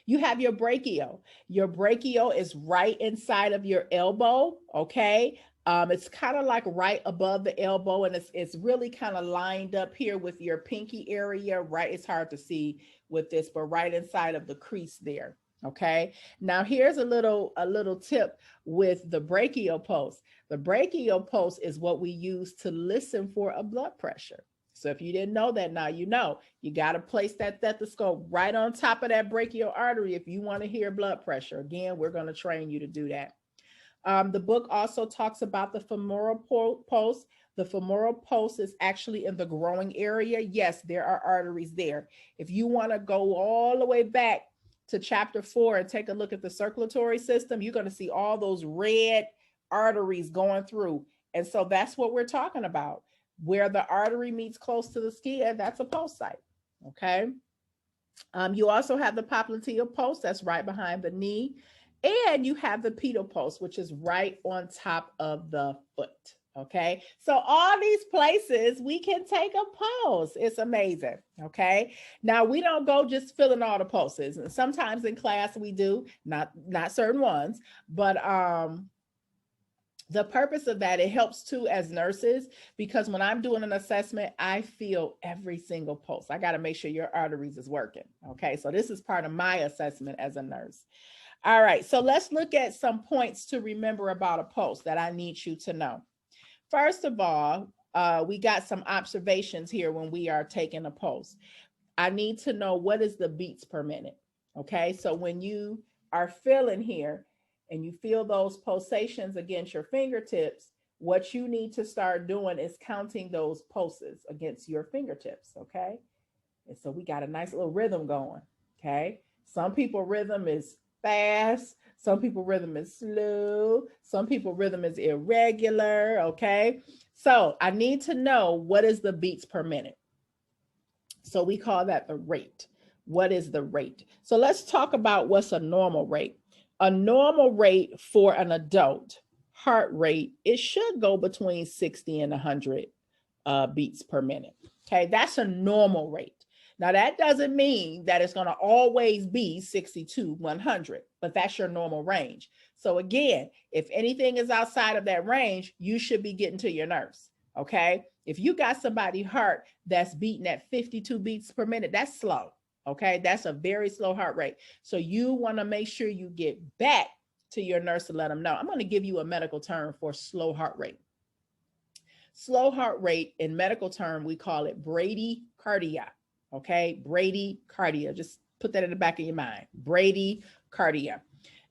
Speaker 1: You have your brachial. Your brachial is right inside of your elbow. Okay. It's kind of like right above the elbow, and it's really kind of lined up here with your pinky area, right? It's hard to see with this, but right inside of the crease there. Okay. Now here's a little tip with the brachial pulse. The brachial pulse is what we use to listen for a blood pressure. So if you didn't know that, now you know. You got to place that stethoscope right on top of that brachial artery if you want to hear blood pressure. Again, we're going to train you to do that. The book also talks about the femoral pulse. The femoral pulse is actually in the growing area. Yes, there are arteries there. If you want to go all the way back to chapter 4 and take a look at the circulatory system, you're going to see all those red arteries going through. And so that's what we're talking about. Where the artery meets close to the skin, that's a pulse site. Okay. You also have the popliteal pulse that's right behind the knee. And you have the pedal pulse, which is right on top of the foot. Okay. So all these places we can take a pulse. It's amazing. Okay. Now we don't go just filling all the pulses. And sometimes in class we do, not certain ones, but the purpose of that, it helps too as nurses, because when I'm doing an assessment, I feel every single pulse. I got to make sure your arteries is working. Okay. So this is part of my assessment as a nurse. All right, so let's look at some points to remember about a pulse that I need you to know. First of all, we got some observations here when we are taking a pulse. I need to know what is the beats per minute. Okay, so when you are feeling here and you feel those pulsations against your fingertips, what you need to start doing is counting those pulses against your fingertips. Okay, and so we got a nice little rhythm going. Okay, some people rhythm is fast, some people rhythm is slow, some people rhythm is irregular. Okay, so I need to know what is the beats per minute. So we call that the rate. What is the rate? So let's talk about what's a normal rate. A normal rate for an adult heart rate, it should go between 60 and 100 beats per minute. Okay, that's a normal rate. Now, that doesn't mean that it's going to always be 62, 100, but that's your normal range. So again, if anything is outside of that range, you should be getting to your nurse. Okay, if you got somebody's heart that's beating at 52 beats per minute, that's slow. Okay, that's a very slow heart rate. So you want to make sure you get back to your nurse to let them know. I'm going to give you a medical term for slow heart rate. Slow heart rate in medical term, we call it bradycardia. Okay, bradycardia. Just put that in the back of your mind. Bradycardia.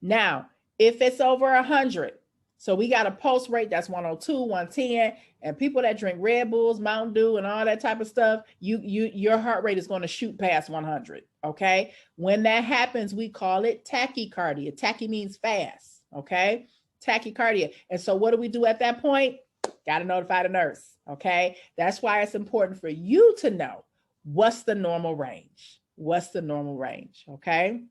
Speaker 1: Now, if it's over 100, so we got a pulse rate that's 102, 110, and people that drink Red Bulls, Mountain Dew, and all that type of stuff, your heart rate is going to shoot past 100. Okay, when that happens, we call it tachycardia. Tachy means fast. Okay, tachycardia. And so, what do we do at that point? Got to notify the nurse. Okay, that's why it's important for you to know. What's the normal range? What's the normal range? Okay.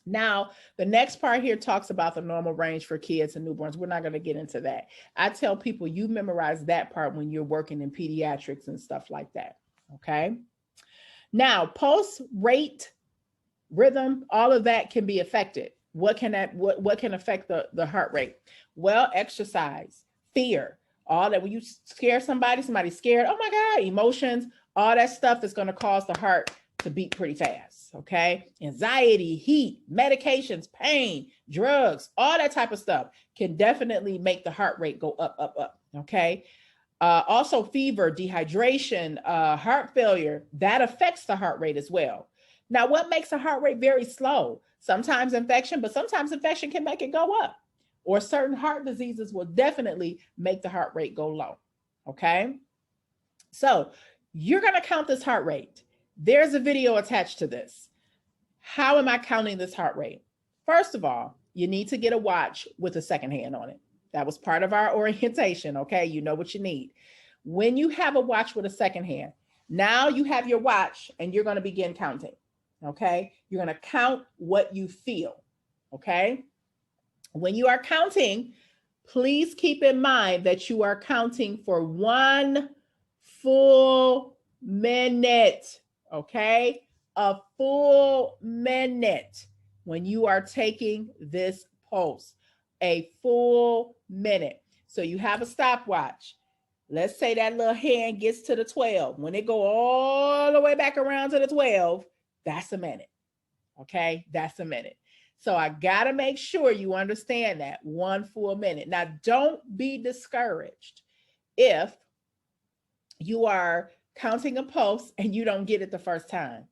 Speaker 1: Now, the next part here talks about the normal range for kids and newborns. We're not going to get into that. I tell people you memorize that part when you're working in pediatrics and stuff like that. Okay. Now, pulse rate, rhythm, all of that can be affected. What can affect the heart rate? Well, exercise, fear, all that. When you scare somebody's scared, oh my God, emotions, all that stuff is going to cause the heart to beat pretty fast. Okay. Anxiety, heat, medications, pain, drugs, all that type of stuff can definitely make the heart rate go up, up, up. Okay. Also fever, dehydration, heart failure, that affects the heart rate as well. Now, what makes a heart rate very slow? Sometimes infection, but sometimes infection can make it go up, or certain heart diseases will definitely make the heart rate go low. Okay. So you're going to count this heart rate. There's a video attached to this. How am I counting this heart rate? First of all, you need to get a watch with a second hand on it. That was part of our orientation. Okay. You know what you need. When you have a watch with a second hand, now you have your watch and you're going to begin counting. Okay. You're going to count what you feel. Okay. When you are counting, please keep in mind that you are counting for 1 full minute. Okay. A full minute when you are taking this pulse, a full minute. So you have a stopwatch. Let's say that little hand gets to the 12. When it go all the way back around to the 12, that's a minute. Okay, that's a minute. So I got to make sure you understand that 1 full minute. Now, don't be discouraged if you are counting a pulse and you don't get it the first time.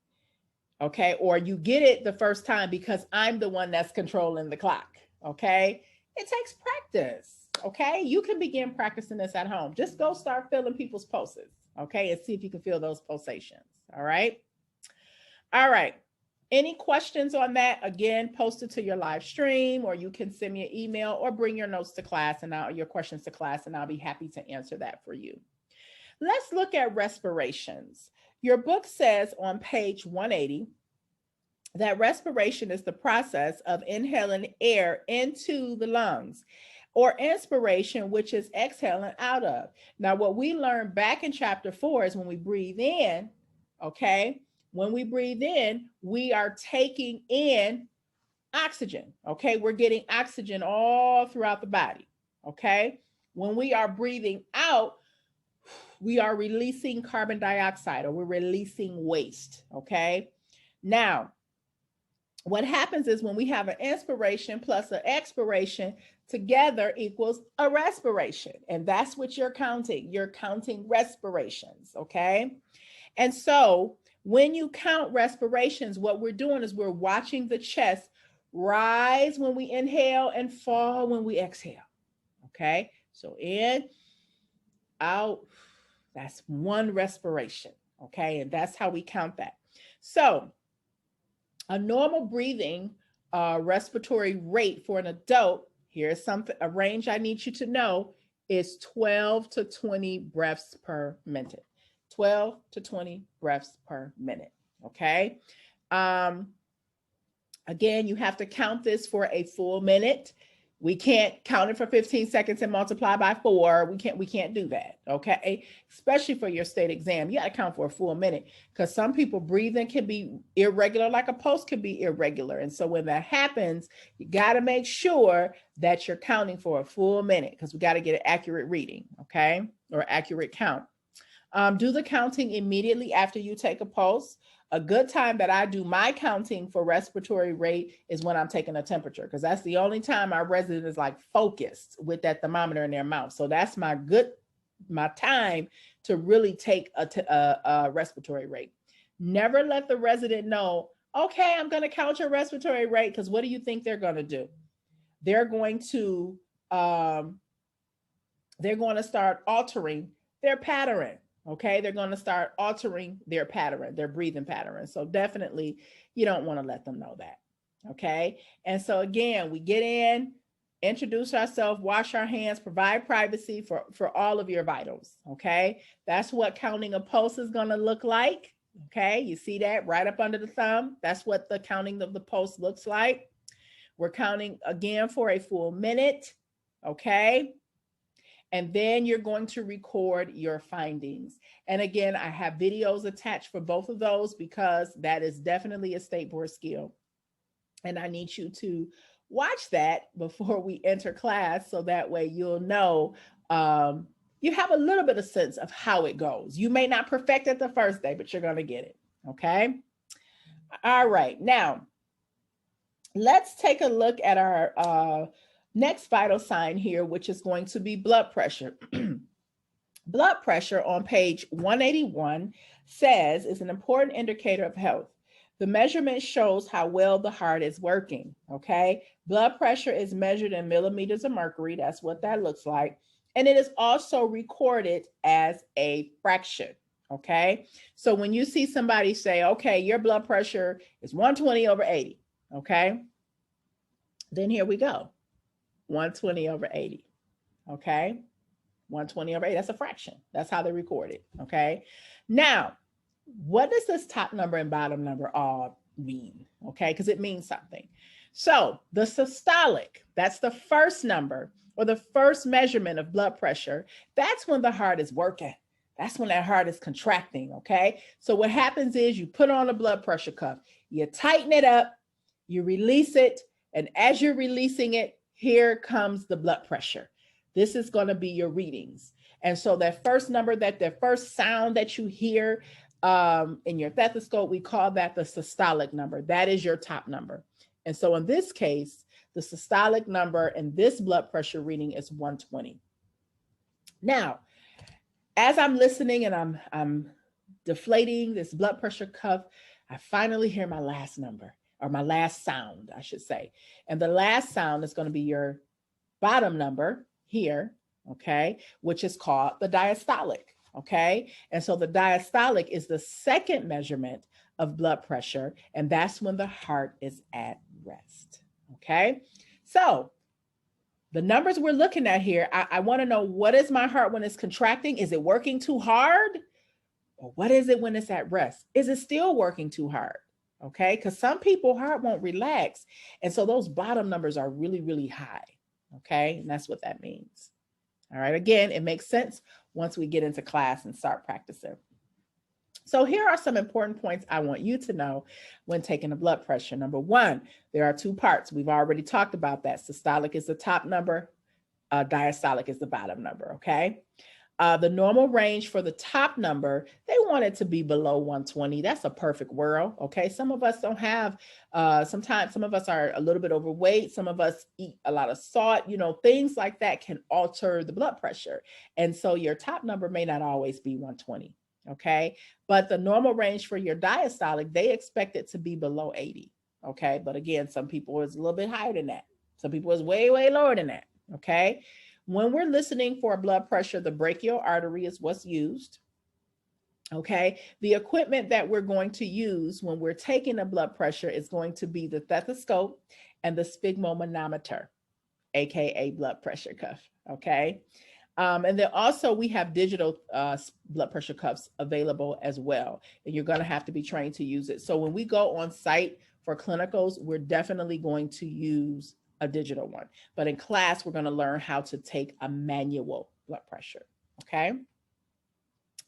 Speaker 1: Okay, or you get it the first time because I'm the one that's controlling the clock. Okay, it takes practice. Okay, you can begin practicing this at home. Just go start feeling people's pulses. Okay, and see if you can feel those pulsations. All right. All right. Any questions on that? Again, post it to your live stream, or you can send me an email or bring your notes to class and your questions to class, and I'll be happy to answer that for you. Let's look at respirations. Your book says on page 180 that respiration is the process of inhaling air into the lungs, or inspiration, which is exhaling out of. Now, what we learned back in chapter 4 is when we breathe in, okay, when we breathe in, we are taking in oxygen, okay? We're getting oxygen all throughout the body, okay? When we are breathing out, we are releasing carbon dioxide, or we're releasing waste, okay? Now, what happens is when we have an inspiration plus an expiration, together equals a respiration. And that's what you're counting. You're counting respirations, okay? And so when you count respirations, what we're doing is we're watching the chest rise when we inhale and fall when we exhale, okay? So in, out, that's one respiration, okay? And that's how we count that. So a normal breathing respiratory rate for an adult, here's a range I need you to know, is 12 to 20 breaths per minute. 12 to 20 breaths per minute, okay? Again, you have to count this for a full minute. We can't count it for 15 seconds and multiply by 4. We can't do that, okay? Especially for your state exam. You got to count for a full minute, because some people breathing can be irregular, like a pulse can be irregular. And so when that happens, you got to make sure that you're counting for a full minute, because we got to get an accurate reading, okay? Or accurate count. Do the counting immediately after you take a pulse. A good time that I do my counting for respiratory rate is when I'm taking a temperature, because that's the only time our resident is like focused with that thermometer in their mouth. So that's my time to really take a respiratory rate. Never let the resident know, okay, I'm going to count your respiratory rate, because what do you think they're going to do? They're going to start altering their pattern. Okay, they're going to start altering their pattern, their breathing pattern. So definitely, you don't want to let them know that. Okay, and so again, we get in, introduce ourselves, wash our hands, provide privacy for all of your vitals. Okay, that's what counting a pulse is going to look like. Okay, you see that right up under the thumb? That's what the counting of the pulse looks like. We're counting again for a full minute. Okay. And then you're going to record your findings. And again, I have videos attached for both of those, because that is definitely a state board skill. And I need you to watch that before we enter class, so that way you'll know, you have a little bit of sense of how it goes. You may not perfect it the first day, but you're going to get it. Okay. All right. Now, let's take a look at our next vital sign here, which is going to be blood pressure. Blood pressure on page 181 says is an important indicator of health. The measurement shows how well the heart is working, okay? Blood pressure is measured in millimeters of mercury. That's what that looks like. And it is also recorded as a fraction, okay? So when you see somebody say, okay, your blood pressure is 120/80, okay? Then here we go. 120/80, okay? 120/80, that's a fraction. That's how they record it, okay? Now, what does this top number and bottom number all mean, okay? Because it means something. So the systolic, that's the first number, or the first measurement of blood pressure. That's when the heart is working. That's when that heart is contracting, okay? So what happens is you put on a blood pressure cuff, you tighten it up, you release it, and as you're releasing it, here comes the blood pressure. This is going to be your readings. And so that first number, that first sound that you hear in your stethoscope, we call that the systolic number. That is your top number. And so in this case, the systolic number in this blood pressure reading is 120. Now, as I'm listening and I'm deflating this blood pressure cuff, I finally hear my last number, or my last sound, I should say. And the last sound is going to be your bottom number here, okay, which is called the diastolic, okay? And so the diastolic is the second measurement of blood pressure, and that's when the heart is at rest, okay? So the numbers we're looking at here, I want to know, what is my heart when it's contracting? Is it working too hard? Or what is it when it's at rest? Is it still working too hard? Okay, because some people heart won't relax. And so those bottom numbers are really, really high. Okay, and that's what that means. All right, again, it makes sense once we get into class and start practicing. So here are some important points I want you to know when taking a blood pressure. Number one, there are two parts. We've already talked about that. Systolic is the top number, diastolic is the bottom number, okay? The normal range for the top number, they want it to be below 120. That's a perfect world, okay? Some of us don't have, sometimes some of us are a little bit overweight. Some of us eat a lot of salt, you know, things like that can alter the blood pressure. And so your top number may not always be 120, okay? But the normal range for your diastolic, they expect it to be below 80, okay? But again, some people is a little bit higher than that. Some people is way, way lower than that, okay? When we're listening for blood pressure, the brachial artery is what's used, okay? The equipment that we're going to use when we're taking a blood pressure is going to be the stethoscope and the sphygmomanometer, AKA blood pressure cuff, okay? And then also we have digital blood pressure cuffs available as well. And you're gonna have to be trained to use it. So when we go on site for clinicals, we're definitely going to use a digital one. But in class, we're gonna learn how to take a manual blood pressure, okay?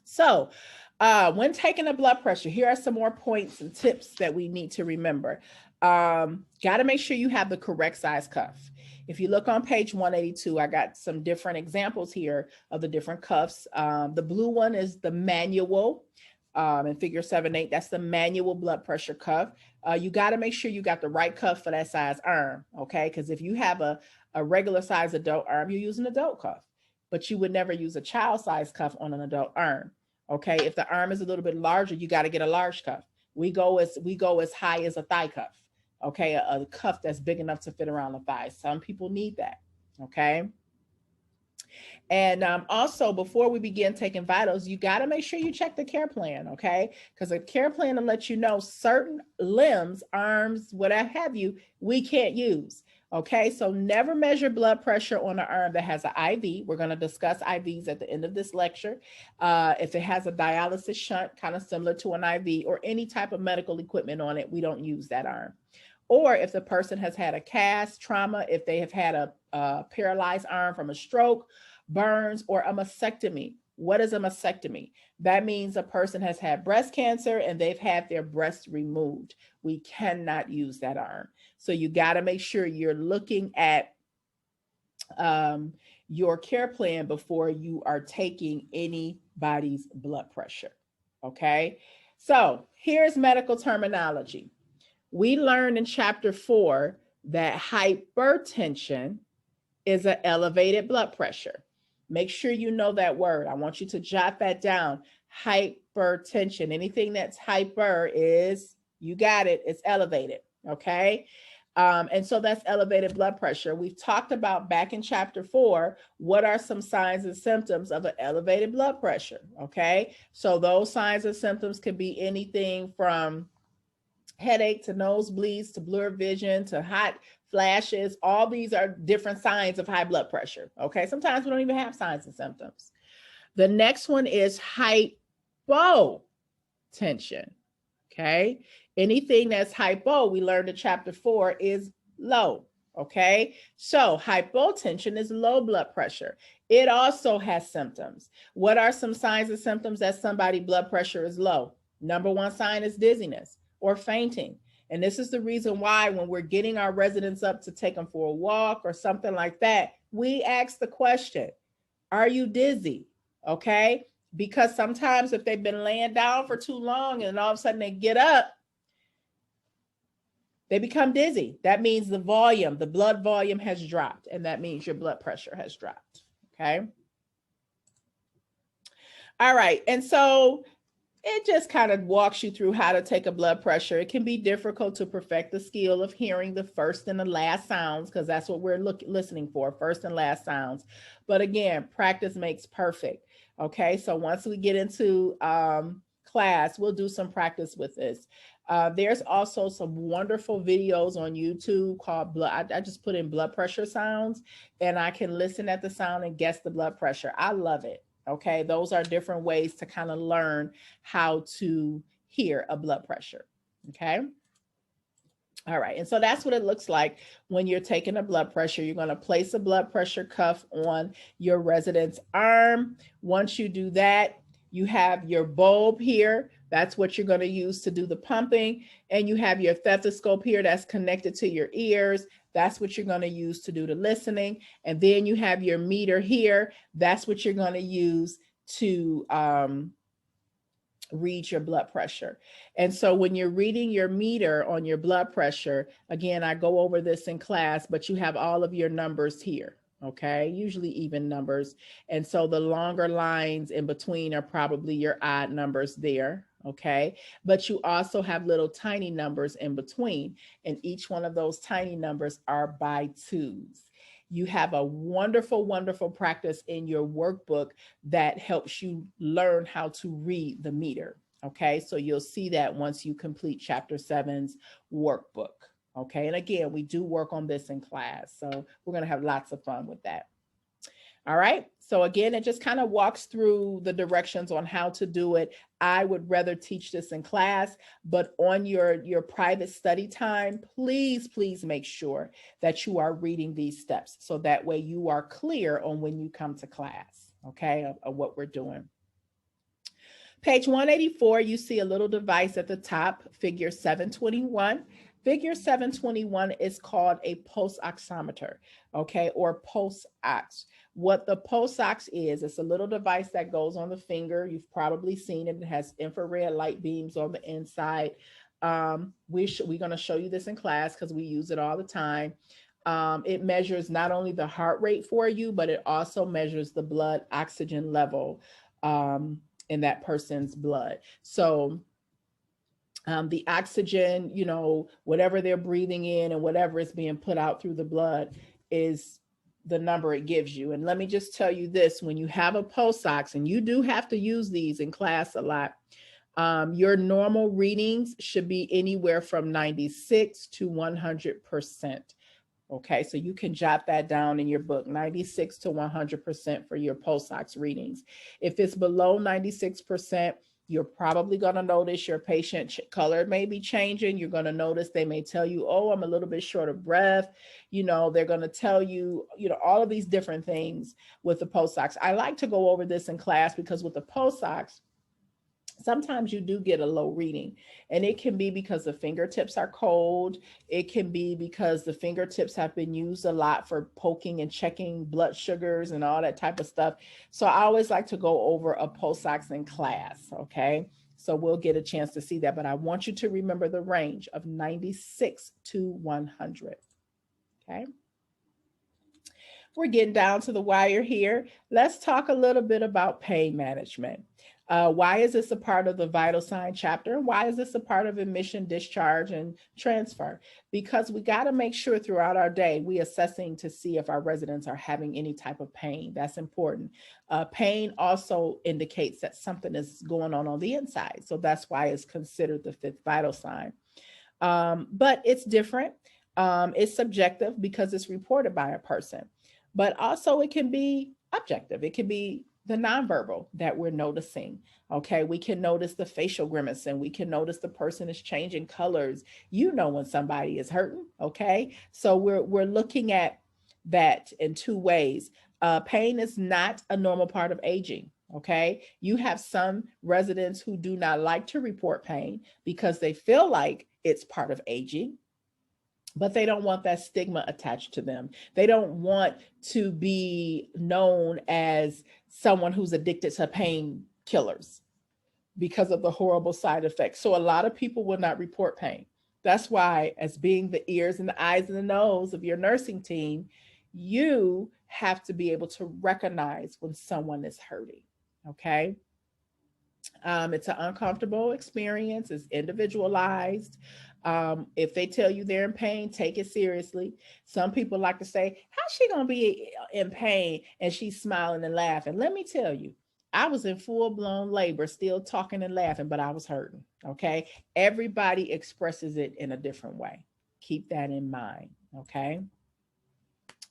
Speaker 1: So when taking a blood pressure, here are some more points and tips that we need to remember. Gotta make sure you have the correct size cuff. If you look on page 182, I got some different examples here of the different cuffs. The blue one is the manual. In figure 7-8, that's the manual blood pressure cuff. You got to make sure you got the right cuff for that size arm, okay? Because if you have a regular size adult arm, you use an adult cuff, but you would never use a child size cuff on an adult arm, okay? If the arm is a little bit larger, you got to get a large cuff. We go as high as a thigh cuff, okay? A cuff that's big enough to fit around the thigh. Some people need that, okay? And also, before we begin taking vitals, you got to make sure you check the care plan, okay? Because a care plan will let you know certain limbs, arms, whatever have you, we can't use, okay? So never measure blood pressure on an arm that has an IV. We're going to discuss IVs at the end of this lecture. If it has a dialysis shunt, kind of similar to an IV, or any type of medical equipment on it, we don't use that arm. Or if the person has had a cast, trauma, if they have had a paralyzed arm from a stroke, burns, or a mastectomy. What is a mastectomy? That means a person has had breast cancer and they've had their breast removed. We cannot use that arm. So you got to make sure you're looking at your care plan before you are taking anybody's blood pressure, okay? So here's medical terminology. We learned in chapter 4 that hypertension is an elevated blood pressure. Make sure you know that word. I want you to jot that down. Hypertension. Anything that's hyper is, you got it, it's elevated, okay? And so that's elevated blood pressure. We've talked about back in chapter 4, what are some signs and symptoms of an elevated blood pressure, okay? So those signs and symptoms could be anything from headache to nosebleeds to blurred vision to hot flashes. All these are different signs of high blood pressure, okay? Sometimes we don't even have signs and symptoms. The next one is hypotension, okay? Anything that's hypo, we learned in chapter 4, is low, okay? So hypotension is low blood pressure. It also has symptoms. What are some signs and symptoms that somebody's blood pressure is low? Number one sign is dizziness or fainting. And this is the reason why when we're getting our residents up to take them for a walk or something like that, we ask the question, are you dizzy? Okay. Because sometimes if they've been laying down for too long and all of a sudden they get up, they become dizzy. That means the volume, the blood volume has dropped, and that means your blood pressure has dropped. Okay. All right. And so it just kind of walks you through how to take a blood pressure. It can be difficult to perfect the skill of hearing the first and the last sounds, because that's what we're listening for, first and last sounds. But again, practice makes perfect. Okay, so once we get into class, we'll do some practice with this. There's also some wonderful videos on YouTube called I just put in blood pressure sounds, and I can listen at the sound and guess the blood pressure. I love it. Okay, those are different ways to kind of learn how to hear a blood pressure. Okay. All right, and so that's what it looks like when you're taking a blood pressure. You're going to place a blood pressure cuff on your resident's arm. Once you do that, you have your bulb here. That's what you're going to use to do the pumping. And you have your stethoscope here that's connected to your ears. That's what you're going to use to do the listening. And then you have your meter here. That's what you're going to use to read your blood pressure. And so when you're reading your meter on your blood pressure, again, I go over this in class, but you have all of your numbers here. Okay, usually even numbers. And so the longer lines in between are probably your odd numbers there. Okay, but you also have little tiny numbers in between, and each one of those tiny numbers are by twos. You have a wonderful, wonderful practice in your workbook that helps you learn how to read the meter. Okay, so you'll see that once you complete chapter 7's workbook. Okay, and again, we do work on this in class, so we're going to have lots of fun with that. All right, so again, it just kind of walks through the directions on how to do it. I would rather teach this in class, but on your private study time, please make sure that you are reading these steps, so that way you are clear on when you come to class, okay, of what we're doing. Page 184, you see a little device at the top, figure 721. Figure 721 is called a pulse oximeter, okay, or pulse ox. What the pulse ox is, it's a little device that goes on the finger. You've probably seen it. It has infrared light beams on the inside. We're going to show you this in class because we use it all the time. It measures not only the heart rate for you, but it also measures the blood oxygen level in that person's blood. So the oxygen, you know, whatever they're breathing in and whatever is being put out through the blood is the number it gives you. And let me just tell you this, when you have a pulse ox, and you do have to use these in class a lot, your normal readings should be anywhere from 96 to 100%. Okay, so you can jot that down in your book, 96 to 100% for your pulse ox readings. If it's below 96%, you're probably going to notice your patient color may be changing. You're going to notice they may tell you, oh, I'm a little bit short of breath. You know, they're going to tell you, you know, all of these different things with the pulse ox. I like to go over this in class because with the pulse ox, sometimes you do get a low reading, and it can be because the fingertips are cold. It can be because the fingertips have been used a lot for poking and checking blood sugars and all that type of stuff. So I always like to go over a pulse ox in class. Okay, so we'll get a chance to see that, but I want you to remember the range of 96 to 100. Okay. We're getting down to the wire here. Let's talk a little bit about pain management. Why is this a part of the vital sign chapter? Why is this a part of admission, discharge, and transfer? Because we got to make sure throughout our day we assessing to see if our residents are having any type of pain. That's important. Pain also indicates that something is going on the inside. So that's why it's considered the fifth vital sign. But it's different. It's subjective because it's reported by a person. But also it can be objective. It can be the nonverbal that we're noticing. Okay, we can notice the facial grimace, and we can notice the person is changing colors. You know when somebody is hurting. Okay, so we're looking at that in two ways. Pain is not a normal part of aging. Okay, you have some residents who do not like to report pain because they feel like it's part of aging. but they don't want that stigma attached to them. They don't want to be known as someone who's addicted to painkillers because of the horrible side effects. So a lot of people will not report pain. That's why, as being the ears and the eyes and the nose of your nursing team, you have to be able to recognize when someone is hurting. Okay. It's an uncomfortable experience. It's individualized. If they tell you they're in pain, take it seriously. Some people like to say, "How's she gonna be in pain?" And she's smiling and laughing. Let me tell you, I was in full blown labor, still talking and laughing, but I was hurting. Okay, everybody expresses it in a different way. Keep that in mind. Okay.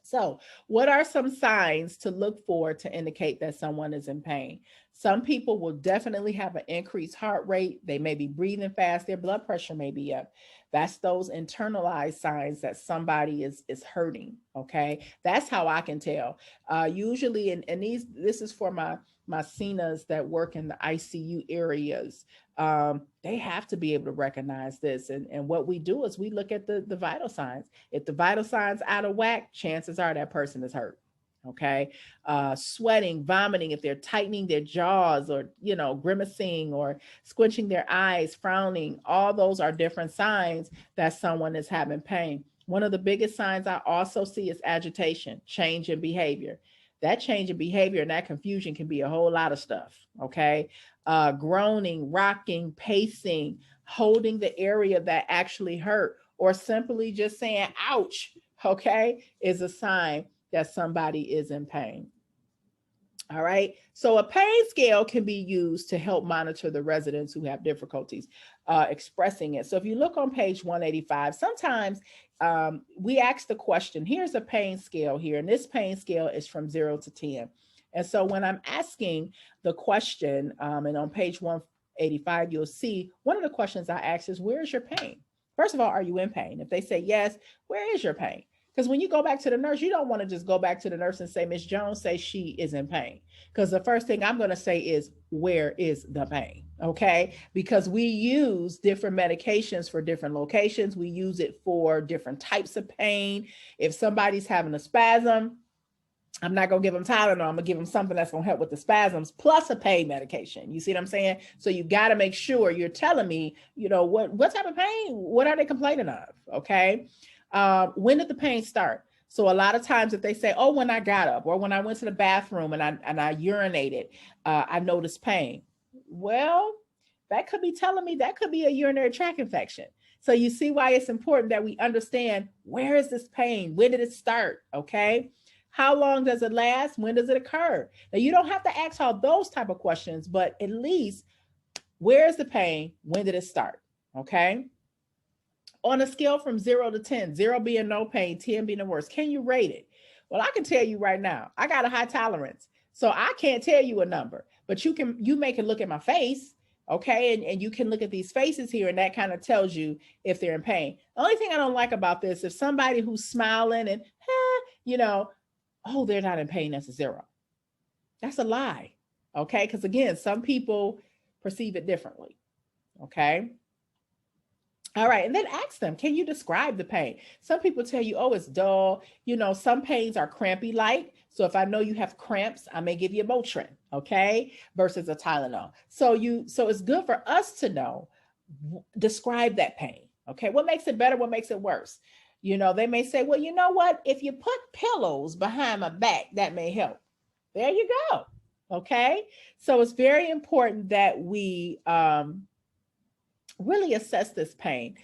Speaker 1: So, what are some signs to look for to indicate that someone is in pain? Some people will definitely have an increased heart rate. They may be breathing fast. Their blood pressure may be up. That's those internalized signs that somebody is hurting. Okay, that's how I can tell. Usually, and this is for my CNAs that work in the ICU areas. They have to be able to recognize this. And what we do is we look at the vital signs. If the vital signs out of whack, chances are that person is hurt. Okay. Sweating, vomiting, if they're tightening their jaws or, grimacing or squinching their eyes, frowning, all those are different signs that someone is having pain. One of the biggest signs I also see is agitation, change in behavior. That change in behavior and that confusion can be a whole lot of stuff. Okay. Groaning, rocking, pacing, holding the area that actually hurt, or simply just saying, ouch, okay, is a sign that somebody is in pain. All right. So a pain scale can be used to help monitor the residents who have difficulties expressing it. So if you look on page 185, sometimes we ask the question, here's a pain scale here, and this pain scale is from 0 to 10. And so when I'm asking the question, and on page 185, you'll see one of the questions I ask is, where is your pain? First of all, are you in pain? If they say yes, where is your pain? Because when you go back to the nurse, you don't want to just go back to the nurse and say, Miss Jones says she is in pain. Because the first thing I'm going to say is, where is the pain? Okay. Because we use different medications for different locations. We use it for different types of pain. If somebody's having a spasm, I'm not going to give them Tylenol. I'm going to give them something that's going to help with the spasms plus a pain medication. You see what I'm saying? So you got to make sure you're telling me, what type of pain, what are they complaining of? Okay. When did the pain start? So a lot of times if they say, oh, when I got up or when I went to the bathroom and I urinated, I noticed pain. Well, that could be telling me that could be a urinary tract infection. So you see why it's important that we understand, where is this pain? When did it start? Okay. How long does it last? When does it occur? Now, you don't have to ask all those type of questions, but at least, where is the pain? When did it start? Okay. On a scale from 0 to 10, 0 being no pain, 10 being the worst, can you rate it? Well, I can tell you right now, I got a high tolerance. So I can't tell you a number, but you may can look at my face, okay? And you can look at these faces here, and that kind of tells you if they're in pain. The only thing I don't like about this, if somebody who's smiling and, oh, they're not in pain, that's a 0. That's a lie, okay? Because again, some people perceive it differently, okay? All right. And then ask them, can you describe the pain? Some people tell you, oh, it's dull. Some pains are crampy like. So if I know you have cramps, I may give you a Motrin, okay, versus a Tylenol. So it's good for us to know, describe that pain. Okay. What makes it better? What makes it worse? They may say, well, you know what? If you put pillows behind my back, that may help. There you go. Okay. So it's very important that we, really assess this pain.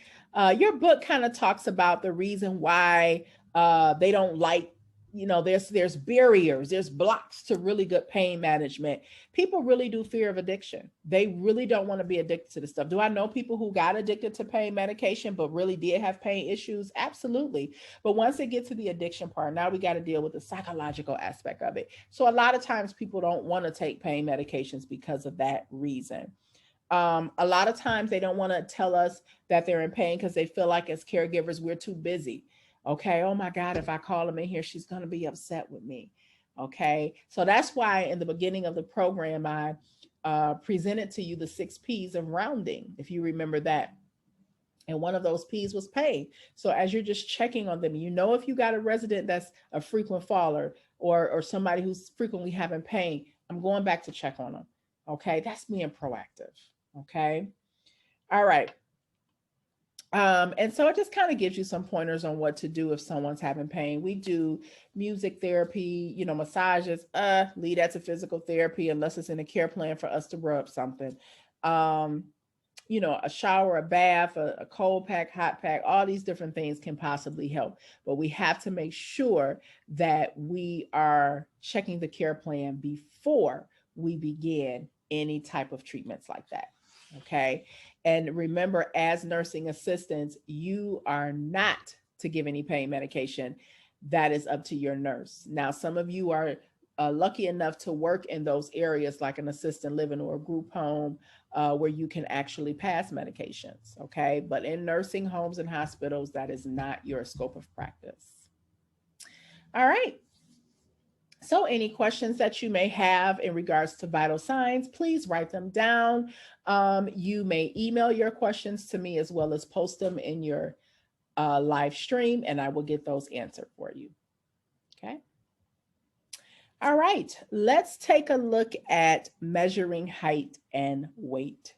Speaker 1: Your book kind of talks about the reason why they don't like, there's barriers, there's blocks to really good pain management. People really do fear of addiction. They really don't want to be addicted to the stuff. Do I know people who got addicted to pain medication, but really did have pain issues? Absolutely. But once they get to the addiction part, now we got to deal with the psychological aspect of it. So a lot of times people don't want to take pain medications because of that reason. A lot of times they don't want to tell us that they're in pain because they feel like as caregivers, we're too busy. Okay. Oh my God, if I call them in here, she's going to be upset with me. Okay. So that's why in the beginning of the program, I presented to you the 6 P's of rounding, if you remember that. And one of those P's was pain. So as you're just checking on them, you know, if you got a resident that's a frequent faller or somebody who's frequently having pain, I'm going back to check on them. Okay, that's being proactive. Okay, all right. And so it just kind of gives you some pointers on what to do if someone's having pain. We do music therapy, you know, massages, lead that to physical therapy unless it's in a care plan for us to rub something. Um, you know, a shower, a bath, a cold pack, hot pack, all these different things can possibly help. But we have to make sure that we are checking the care plan before we begin any type of treatments like that. Okay. And remember, as nursing assistants, you are not to give any pain medication. That is up to your nurse. Now, some of you are lucky enough to work in those areas like an assisted living or a group home where you can actually pass medications, okay? But in nursing homes and hospitals, that is not your scope of practice. All right. So any questions that you may have in regards to vital signs, please write them down. You may email your questions to me as well as post them in your live stream, and I will get those answered for you. Okay. All right, let's take a look at measuring height and weight.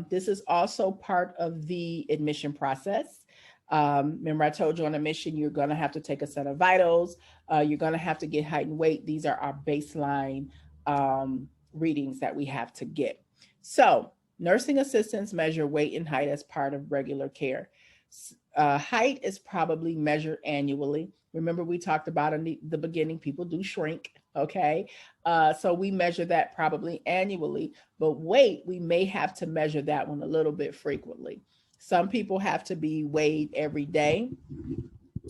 Speaker 1: This is also part of the admission process. Remember, I told you on admission, you're going to have to take a set of vitals. You're going to have to get height and weight. These are our baseline readings that we have to get. So nursing assistants measure weight and height as part of regular care. Height is probably measured annually. Remember, we talked about in the beginning, people do shrink, okay? So we measure that probably annually, but weight, we may have to measure that one a little bit frequently. Some people have to be weighed every day,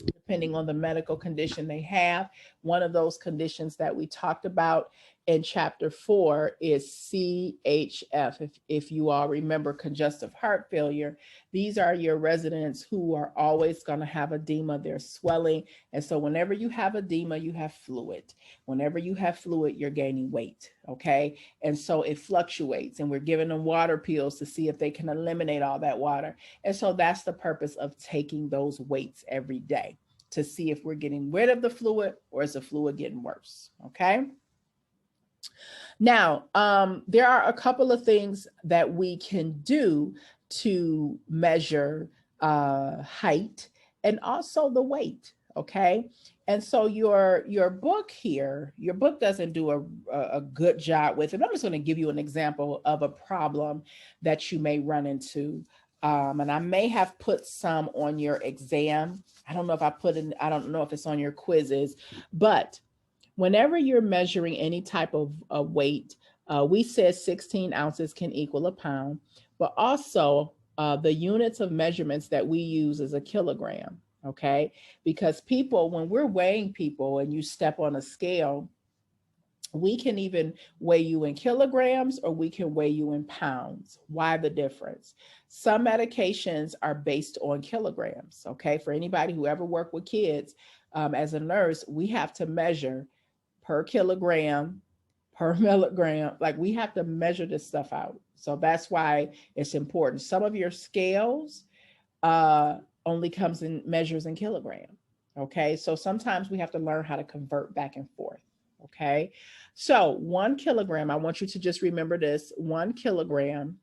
Speaker 1: depending on the medical condition they have. One of those conditions that we talked about in chapter 4 is CHF. If you all remember congestive heart failure, these are your residents who are always going to have edema. They're swelling. And so whenever you have edema, you have fluid. Whenever you have fluid, you're gaining weight. Okay. And so it fluctuates, and we're giving them water pills to see if they can eliminate all that water. And so that's the purpose of taking those weights every day, to see if we're getting rid of the fluid or is the fluid getting worse. Okay. Now, there are a couple of things that we can do to measure height and also the weight. Okay. And so your book here, your book doesn't do a good job with it. I'm just going to give you an example of a problem that you may run into. And I may have put some on your exam. I don't know if I don't know if it's on your quizzes, but whenever you're measuring any type of weight, we said 16 ounces can equal a pound, but also the units of measurements that we use is a kilogram, okay? Because people, when we're weighing people and you step on a scale, we can even weigh you in kilograms or we can weigh you in pounds. Why the difference? Some medications are based on kilograms, okay? For anybody who ever worked with kids, as a nurse, we have to measure per kilogram, per milligram. Like, we have to measure this stuff out. So that's why it's important. Some of your scales only comes in measures in kilogram. Okay. So sometimes we have to learn how to convert back and forth. Okay. So 1 kilogram, I want you to just remember this: 1 kilogram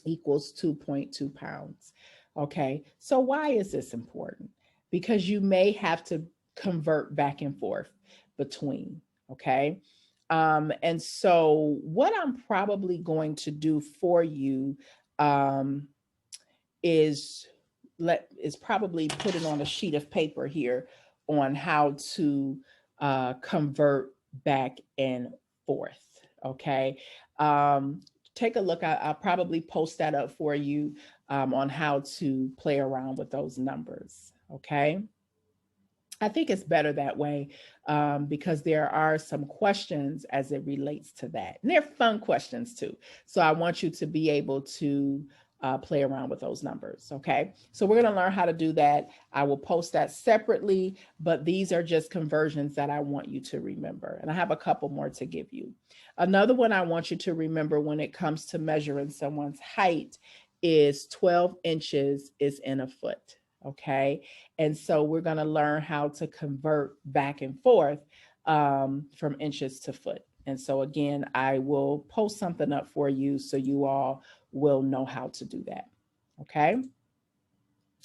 Speaker 1: equals 2.2 pounds. Okay. So why is this important? Because you may have to convert back and forth between. Okay. And so what I'm probably going to do for you is probably put it on a sheet of paper here on how to convert back and forth. Okay. Take a look. I'll probably post that up for you on how to play around with those numbers. Okay. I think it's better that way because there are some questions as it relates to that. And they're fun questions too. So I want you to be able to play around with those numbers. Okay. So we're going to learn how to do that. I will post that separately, but these are just conversions that I want you to remember. And I have a couple more to give you. Another one I want you to remember when it comes to measuring someone's height is 12 inches is in a foot. Okay. And so we're going to learn how to convert back and forth from inches to foot. And so again, I will post something up for you so you all will know how to do that. Okay.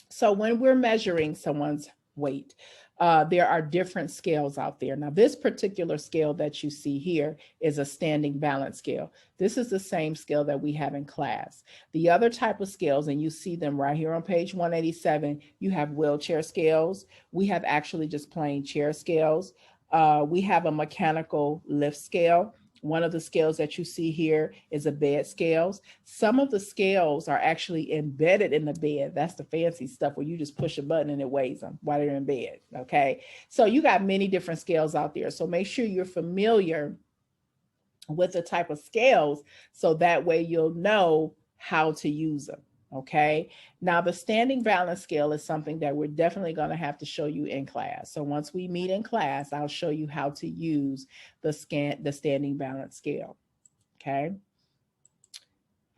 Speaker 1: So when we're measuring someone's weight, there are different scales out there. Now, this particular scale that you see here is a standing balance scale. This is the same scale that we have in class. The other type of scales, and you see them right here on page 187, you have wheelchair scales. We have actually just plain chair scales. We have a mechanical lift scale. One of the scales that you see here is a bed scales. Some of the scales are actually embedded in the bed. That's the fancy stuff where you just push a button and it weighs them while they're in bed. Okay. So you got many different scales out there. So make sure you're familiar with the type of scales so that way you'll know how to use them. Okay. Now the standing balance scale is something that we're definitely going to have to show you in class. So once we meet in class, I'll show you how to use the standing balance scale. Okay.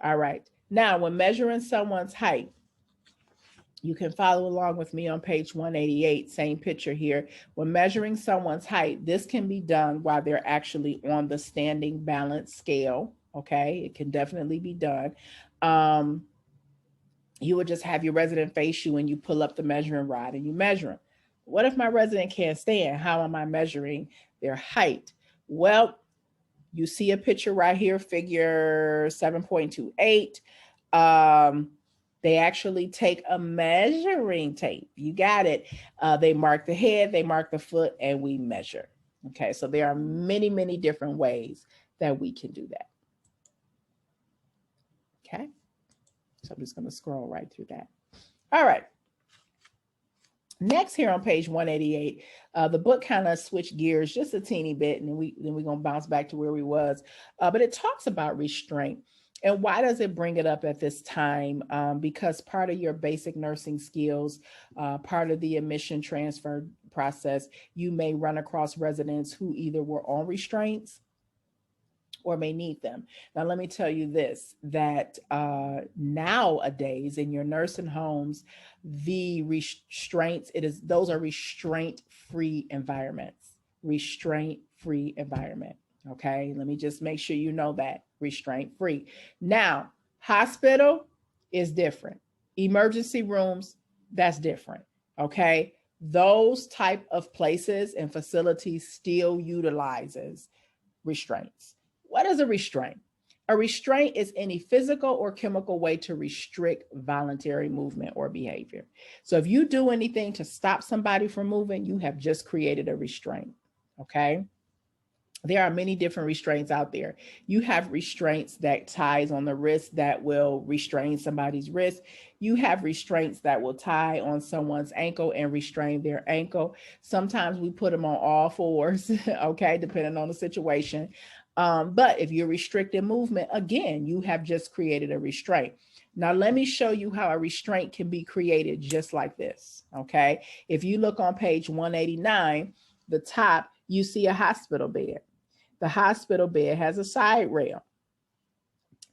Speaker 1: All right. Now when measuring someone's height, you can follow along with me on page 188, same picture here. When measuring someone's height, this can be done while they're actually on the standing balance scale. Okay. It can definitely be done. You would just have your resident face you and you pull up the measuring rod and you measure them. What if my resident can't stand? How am I measuring their height? Well, you see a picture right here, figure 7.28. They actually take a measuring tape. You got it. They mark the head, they mark the foot, and we measure. Okay, so there are many, many different ways that we can do that. Okay. So I'm just going to scroll right through that. All right. Next here on page 188, the book kind of switched gears just a teeny bit, and then we're going to bounce back to where we was. But it talks about restraint. And why does it bring it up at this time? Because part of your basic nursing skills, part of the admission transfer process, you may run across residents who either were on restraints or may need them. Now, let me tell you this, that nowadays in your nursing homes, the restraints, those are restraint-free environments, restraint-free environment. Okay, let me just make sure you know that, restraint-free. Now, hospital is different. Emergency rooms, that's different. Okay, those type of places and facilities still utilizes restraints. What is a restraint? A restraint is any physical or chemical way to restrict voluntary movement or behavior. So if you do anything to stop somebody from moving, you have just created a restraint. Okay. There are many different restraints out there. You have restraints that ties on the wrist that will restrain somebody's wrist. You have restraints that will tie on someone's ankle and restrain their ankle. Sometimes we put them on all fours, okay, depending on the situation. But if you're restricting movement, again, you have just created a restraint. Now, let me show you how a restraint can be created just like this, okay? If you look on page 189, the top, you see a hospital bed. The hospital bed has a side rail.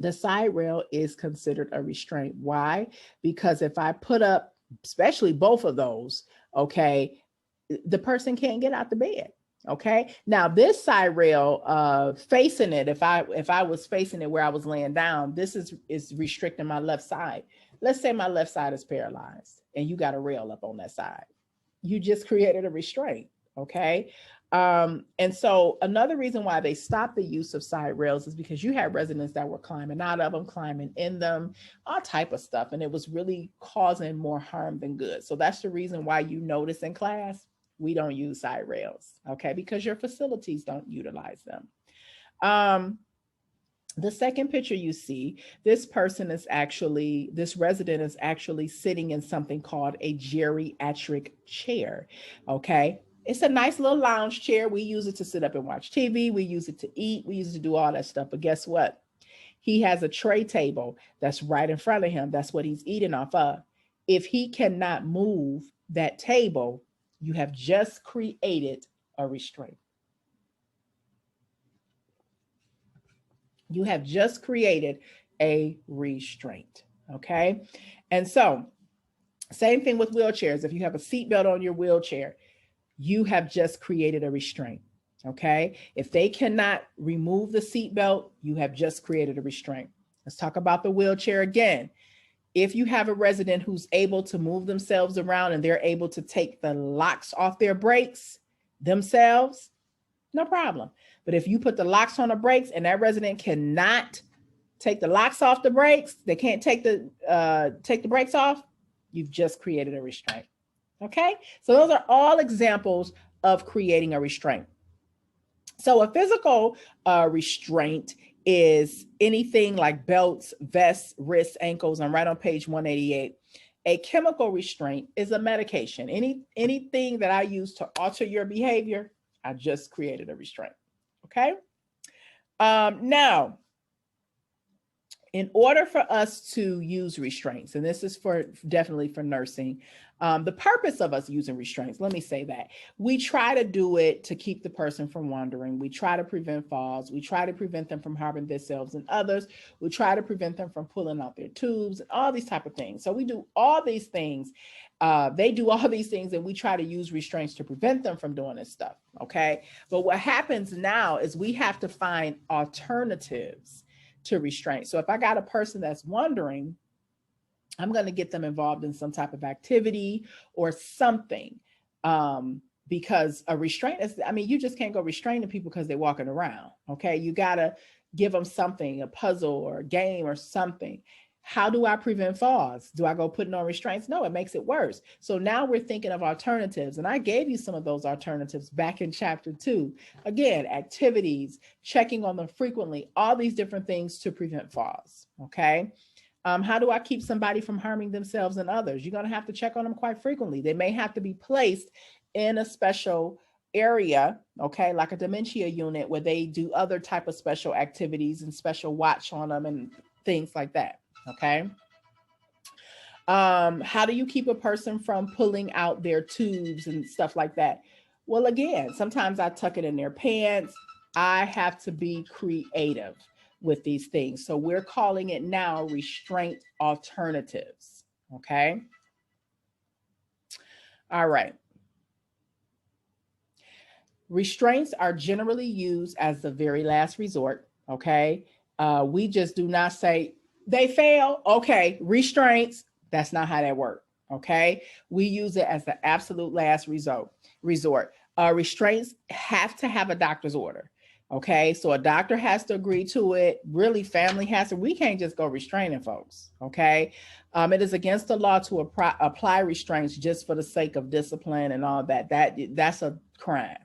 Speaker 1: The side rail is considered a restraint. Why? Because if I put up, especially both of those, okay, the person can't get out the bed. Okay. Now this side rail, facing it, if I was facing it where I was laying down, this is restricting my left side. Let's say my left side is paralyzed and you got a rail up on that side. You just created a restraint. Okay. And so another reason why they stopped the use of side rails is because you had residents that were climbing out of them, climbing in them, all type of stuff. And it was really causing more harm than good. So that's the reason why you notice in class, we don't use side rails, okay? Because your facilities don't utilize them. The second picture you see, this resident is actually sitting in something called a geriatric chair, okay? It's a nice little lounge chair. We use it to sit up and watch TV. We use it to eat. We use it to do all that stuff. But guess what? He has a tray table that's right in front of him. That's what he's eating off of. If he cannot move that table, you have just created a restraint. You have just created a restraint. Okay. And so, same thing with wheelchairs. If you have a seatbelt on your wheelchair, you have just created a restraint. Okay. If they cannot remove the seatbelt, you have just created a restraint. Let's talk about the wheelchair again. If you have a resident who's able to move themselves around and they're able to take the locks off their brakes themselves, no problem. But if you put the locks on the brakes and that resident cannot take the locks off the brakes, they can't take the brakes off, you've just created a restraint. Okay, so those are all examples of creating a restraint. So a physical restraint is anything like belts, vests, wrists, ankles. I'm right on page 188. A chemical restraint is a medication. Anything that I use to alter your behavior, I just created a restraint. Okay. Now, in order for us to use restraints, and this is definitely for nursing, the purpose of us using restraints, let me say that, we try to do it to keep the person from wandering. We try to prevent falls. We try to prevent them from harming themselves and others. We try to prevent them from pulling out their tubes and all these type of things. So we do all these things. They do all these things, and we try to use restraints to prevent them from doing this stuff. Okay. But what happens now is we have to find alternatives to restraint. So if I got a person that's wandering, I'm going to get them involved in some type of activity or something, because a restraint is, I mean, you just can't go restraining people because they're walking around. Okay. You got to give them something, a puzzle or a game or something. How do I prevent falls? Do I go putting on restraints? No, it makes it worse. So now we're thinking of alternatives. And I gave you some of those alternatives back in chapter 2. Again, activities, checking on them frequently, all these different things to prevent falls. Okay. How do I keep somebody from harming themselves and others? You're going to have to check on them quite frequently. They may have to be placed in a special area, okay, like a dementia unit where they do other type of special activities and special watch on them and things like that. Okay. How do you keep a person from pulling out their tubes and stuff like that? Well, again, sometimes I tuck it in their pants. I have to be creative with these things. So we're calling it now restraint alternatives. Okay. All right. Restraints are generally used as the very last resort. Okay. We just do not say, they fail. Okay, restraints. That's not how that works. Okay, we use it as the absolute last resort. Restraints have to have a doctor's order. Okay, so a doctor has to agree to it. Really, family has to. We can't just go restraining folks. Okay, it is against the law to apply restraints just for the sake of discipline and all that. That's a crime.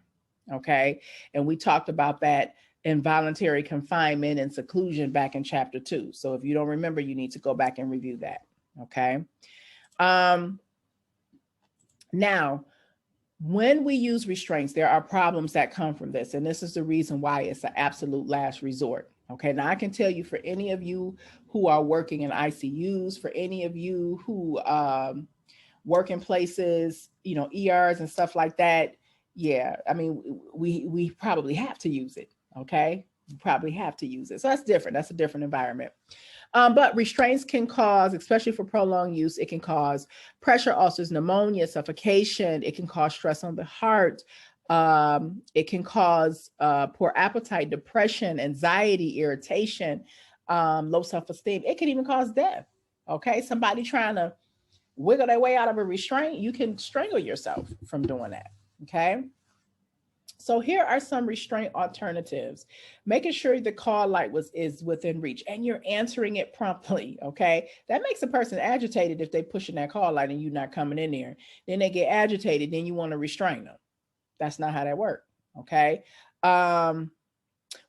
Speaker 1: Okay, and we talked about that involuntary confinement and seclusion back in chapter 2. So if you don't remember, you need to go back and review that. Okay. Now, when we use restraints, there are problems that come from this. And this is the reason why it's an absolute last resort. Okay. Now I can tell you, for any of you who are working in ICUs, for any of you who work in places, you know, ERs and stuff like that. Yeah. I mean, we probably have to use it. Okay, you probably have to use it. So that's different. That's a different environment. But restraints can cause, especially for prolonged use, it can cause pressure ulcers, pneumonia, suffocation. It can cause stress on the heart. It can cause poor appetite, depression, anxiety, irritation, low self-esteem. It can even cause death. Okay, somebody trying to wiggle their way out of a restraint, you can strangle yourself from doing that. Okay. So here are some restraint alternatives. Making sure the call light is within reach and you're answering it promptly, okay? That makes a person agitated if they're pushing that call light and you're not coming in there. Then they get agitated, then you want to restrain them. That's not how that works, okay?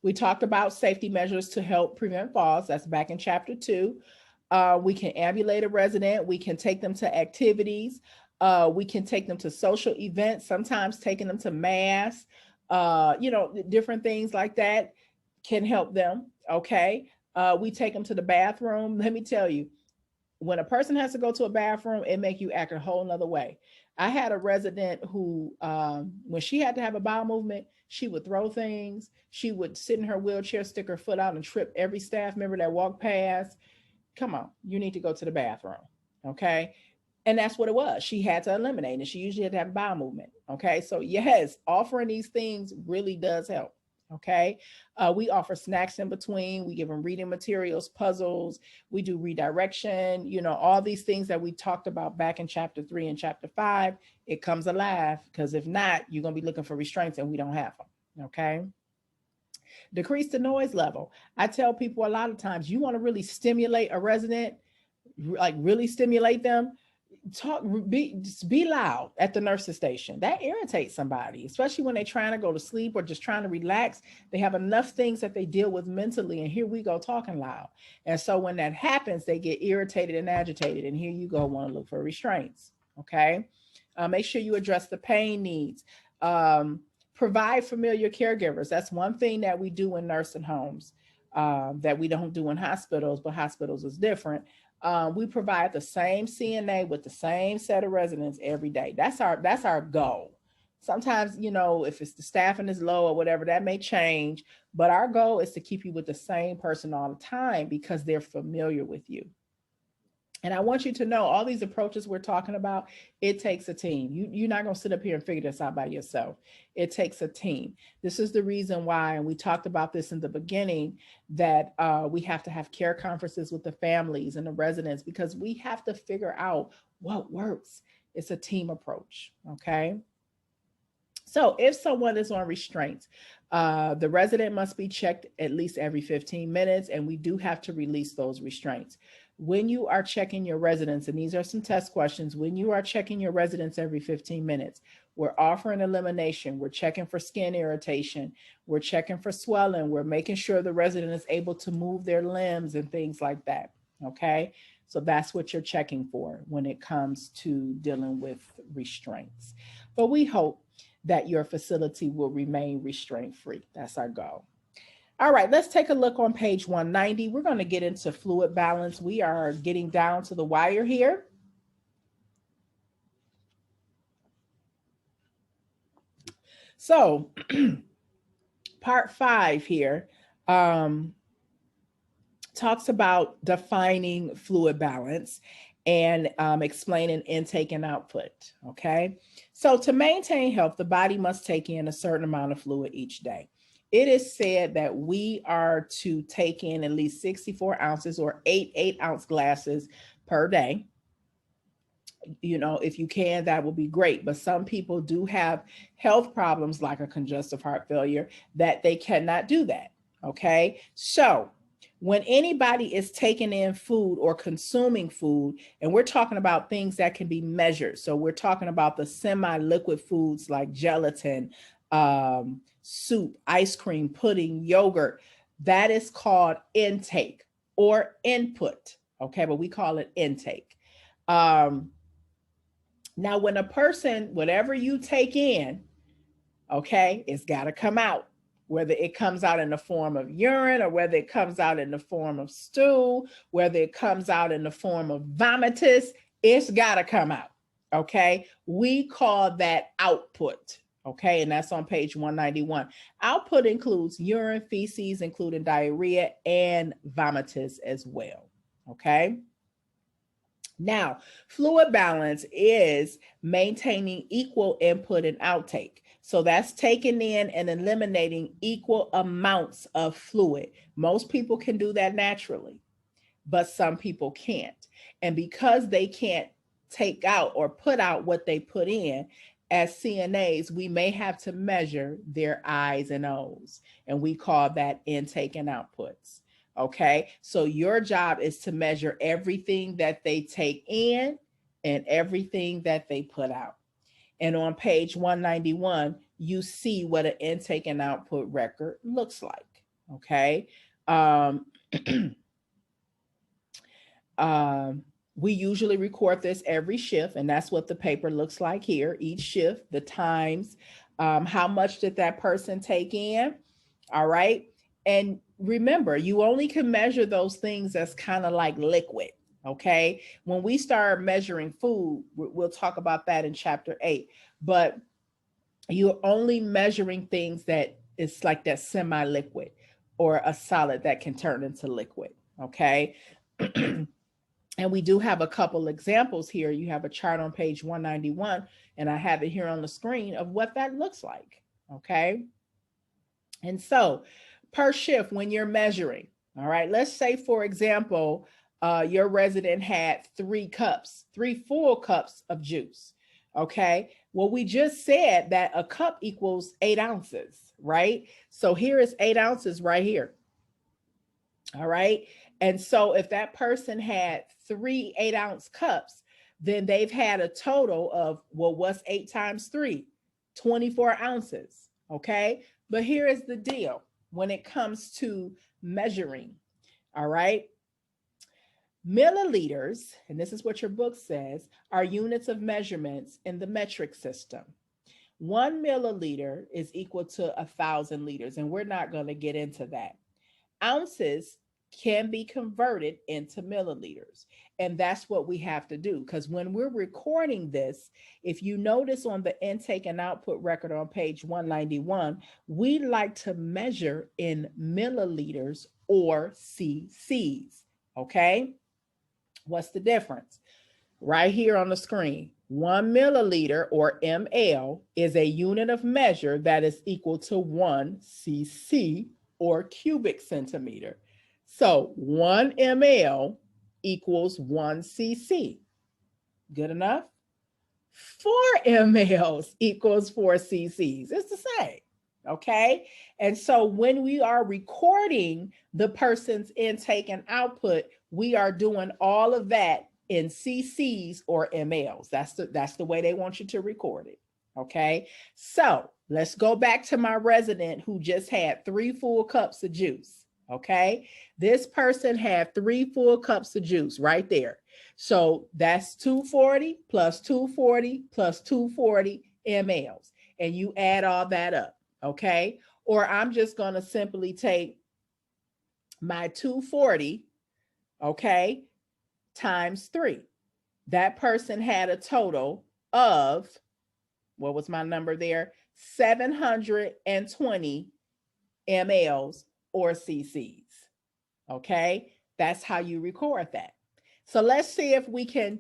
Speaker 1: We talked about safety measures to help prevent falls. That's back in chapter 2. We can ambulate a resident. We can take them to activities. We can take them to social events, sometimes taking them to mass, different things like that can help them. Okay. We take them to the bathroom. Let me tell you, when a person has to go to a bathroom, it makes you act a whole nother way. I had a resident who, when she had to have a bowel movement, she would throw things. She would sit in her wheelchair, stick her foot out and trip every staff member that walked past. come on, you need to go to the bathroom. Okay. And that's what it was. She had to eliminate, and she usually had to have bowel movement. Okay. So, yes, offering these things really does help. Okay. We offer snacks in between. We give them reading materials, puzzles. We do redirection, all these things that we talked about back in chapter 3 and chapter 5. It comes alive, because if not, you're going to be looking for restraints and we don't have them. Okay. Decrease the noise level. I tell people a lot of times, you want to really stimulate a resident, like really stimulate them, just be loud at the nurse's station. That irritates somebody, especially when they're trying to go to sleep or just trying to relax. They have enough things that they deal with mentally, and here we go talking loud. And so when that happens, they get irritated and agitated, and here you go, want to look for restraints. Okay. Make sure you address the pain needs. Provide familiar caregivers. That's one thing that we do in nursing homes that we don't do in hospitals, but hospitals is different. We provide the same CNA with the same set of residents every day. That's our goal. Sometimes, if it's the staffing is low or whatever, that may change, but our goal is to keep you with the same person all the time, because they're familiar with you. And I want you to know, all these approaches we're talking about, it takes a team. You're not going to sit up here and figure this out by yourself. It takes a team. This is the reason why, and we talked about this in the beginning, that we have to have care conferences with the families and the residents, because we have to figure out what works. It's a team approach. Okay. So if someone is on restraints, the resident must be checked at least every 15 minutes, and we do have to release those restraints. When you are checking your residents, and these are some test questions, when you are checking your residents every 15 minutes, we're offering elimination. We're checking for skin irritation. We're checking for swelling. We're making sure the resident is able to move their limbs and things like that. Okay. So that's what you're checking for when it comes to dealing with restraints. But we hope that your facility will remain restraint-free. That's our goal. All right, let's take a look on page 190. We're going to get into fluid balance. We are getting down to the wire here. So part 5 here talks about defining fluid balance and explaining intake and output. Okay. So to maintain health, the body must take in a certain amount of fluid each day. It is said that we are to take in at least 64 ounces or 8-ounce glasses per day. If you can, that will be great. But some people do have health problems like a congestive heart failure that they cannot do that. Okay. So when anybody is taking in food or consuming food, and we're talking about things that can be measured. So we're talking about the semi-liquid foods like gelatin, soup, ice cream, pudding, yogurt. That is called intake or input. Okay, but we call it intake. Now, when a person, whatever you take in, okay, it's got to come out. Whether it comes out in the form of urine, or whether it comes out in the form of stool, whether it comes out in the form of vomitus, it's got to come out. Okay, we call that output. Okay, and that's on page 191. Output includes urine, feces, including diarrhea, and vomitus as well. Okay. Now, fluid balance is maintaining equal input and outtake. So that's taking in and eliminating equal amounts of fluid. Most people can do that naturally, but some people can't. And because they can't take out or put out what they put in, as CNAs, we may have to measure their I's and O's, and we call that intake and outputs. Okay, so your job is to measure everything that they take in and everything that they put out. And on page 191, you see what an intake and output record looks like. Okay. We usually record this every shift, and that's what the paper looks like here. Each shift, the times, how much did that person take in? All right. And remember, you only can measure those things that's kind of like liquid. Okay. When we start measuring food, we'll talk about that in chapter 8, but you're only measuring things that it's like that semi-liquid or a solid that can turn into liquid. Okay. And we do have a couple examples here. You have a chart on page 191, and I have it here on the screen of what that looks like, okay? And so per shift, when you're measuring, all right, let's say, for example, your resident had 3 full cups of juice, okay? Well, we just said that a cup equals 8 ounces, right? So here is 8 ounces right here, all right? And so if that person had 3 8-ounce cups, then they've had a total of, well, what's 8 times 3? 24 ounces, okay? But here is the deal when it comes to measuring, all right? Milliliters, and this is what your book says, are units of measurements in the metric system. 1 milliliter is equal to 1,000 liters, and we're not going to get into that. Ounces can be converted into milliliters. And that's what we have to do, because when we're recording this, if you notice on the intake and output record on page 191, we like to measure in milliliters or cc's, okay? What's the difference? Right here on the screen, 1 milliliter or ml is a unit of measure that is equal to 1 cc or cubic centimeter. So 1 ml equals 1 cc. Good enough? 4 mLs equals 4 cc's. It's the same, okay? And so when we are recording the person's intake and output, we are doing all of that in cc's or mLs. That's the way they want you to record it, okay? So let's go back to my resident who just had 3 full cups of juice, okay? This person had 3 full cups of juice right there. So that's 240 plus 240 plus 240 mLs. And you add all that up, okay? Or I'm just going to simply take my 240, okay, times 3. That person had a total of, what was my number there? 720 mLs or cc's. Okay, that's how you record that. So let's see if we can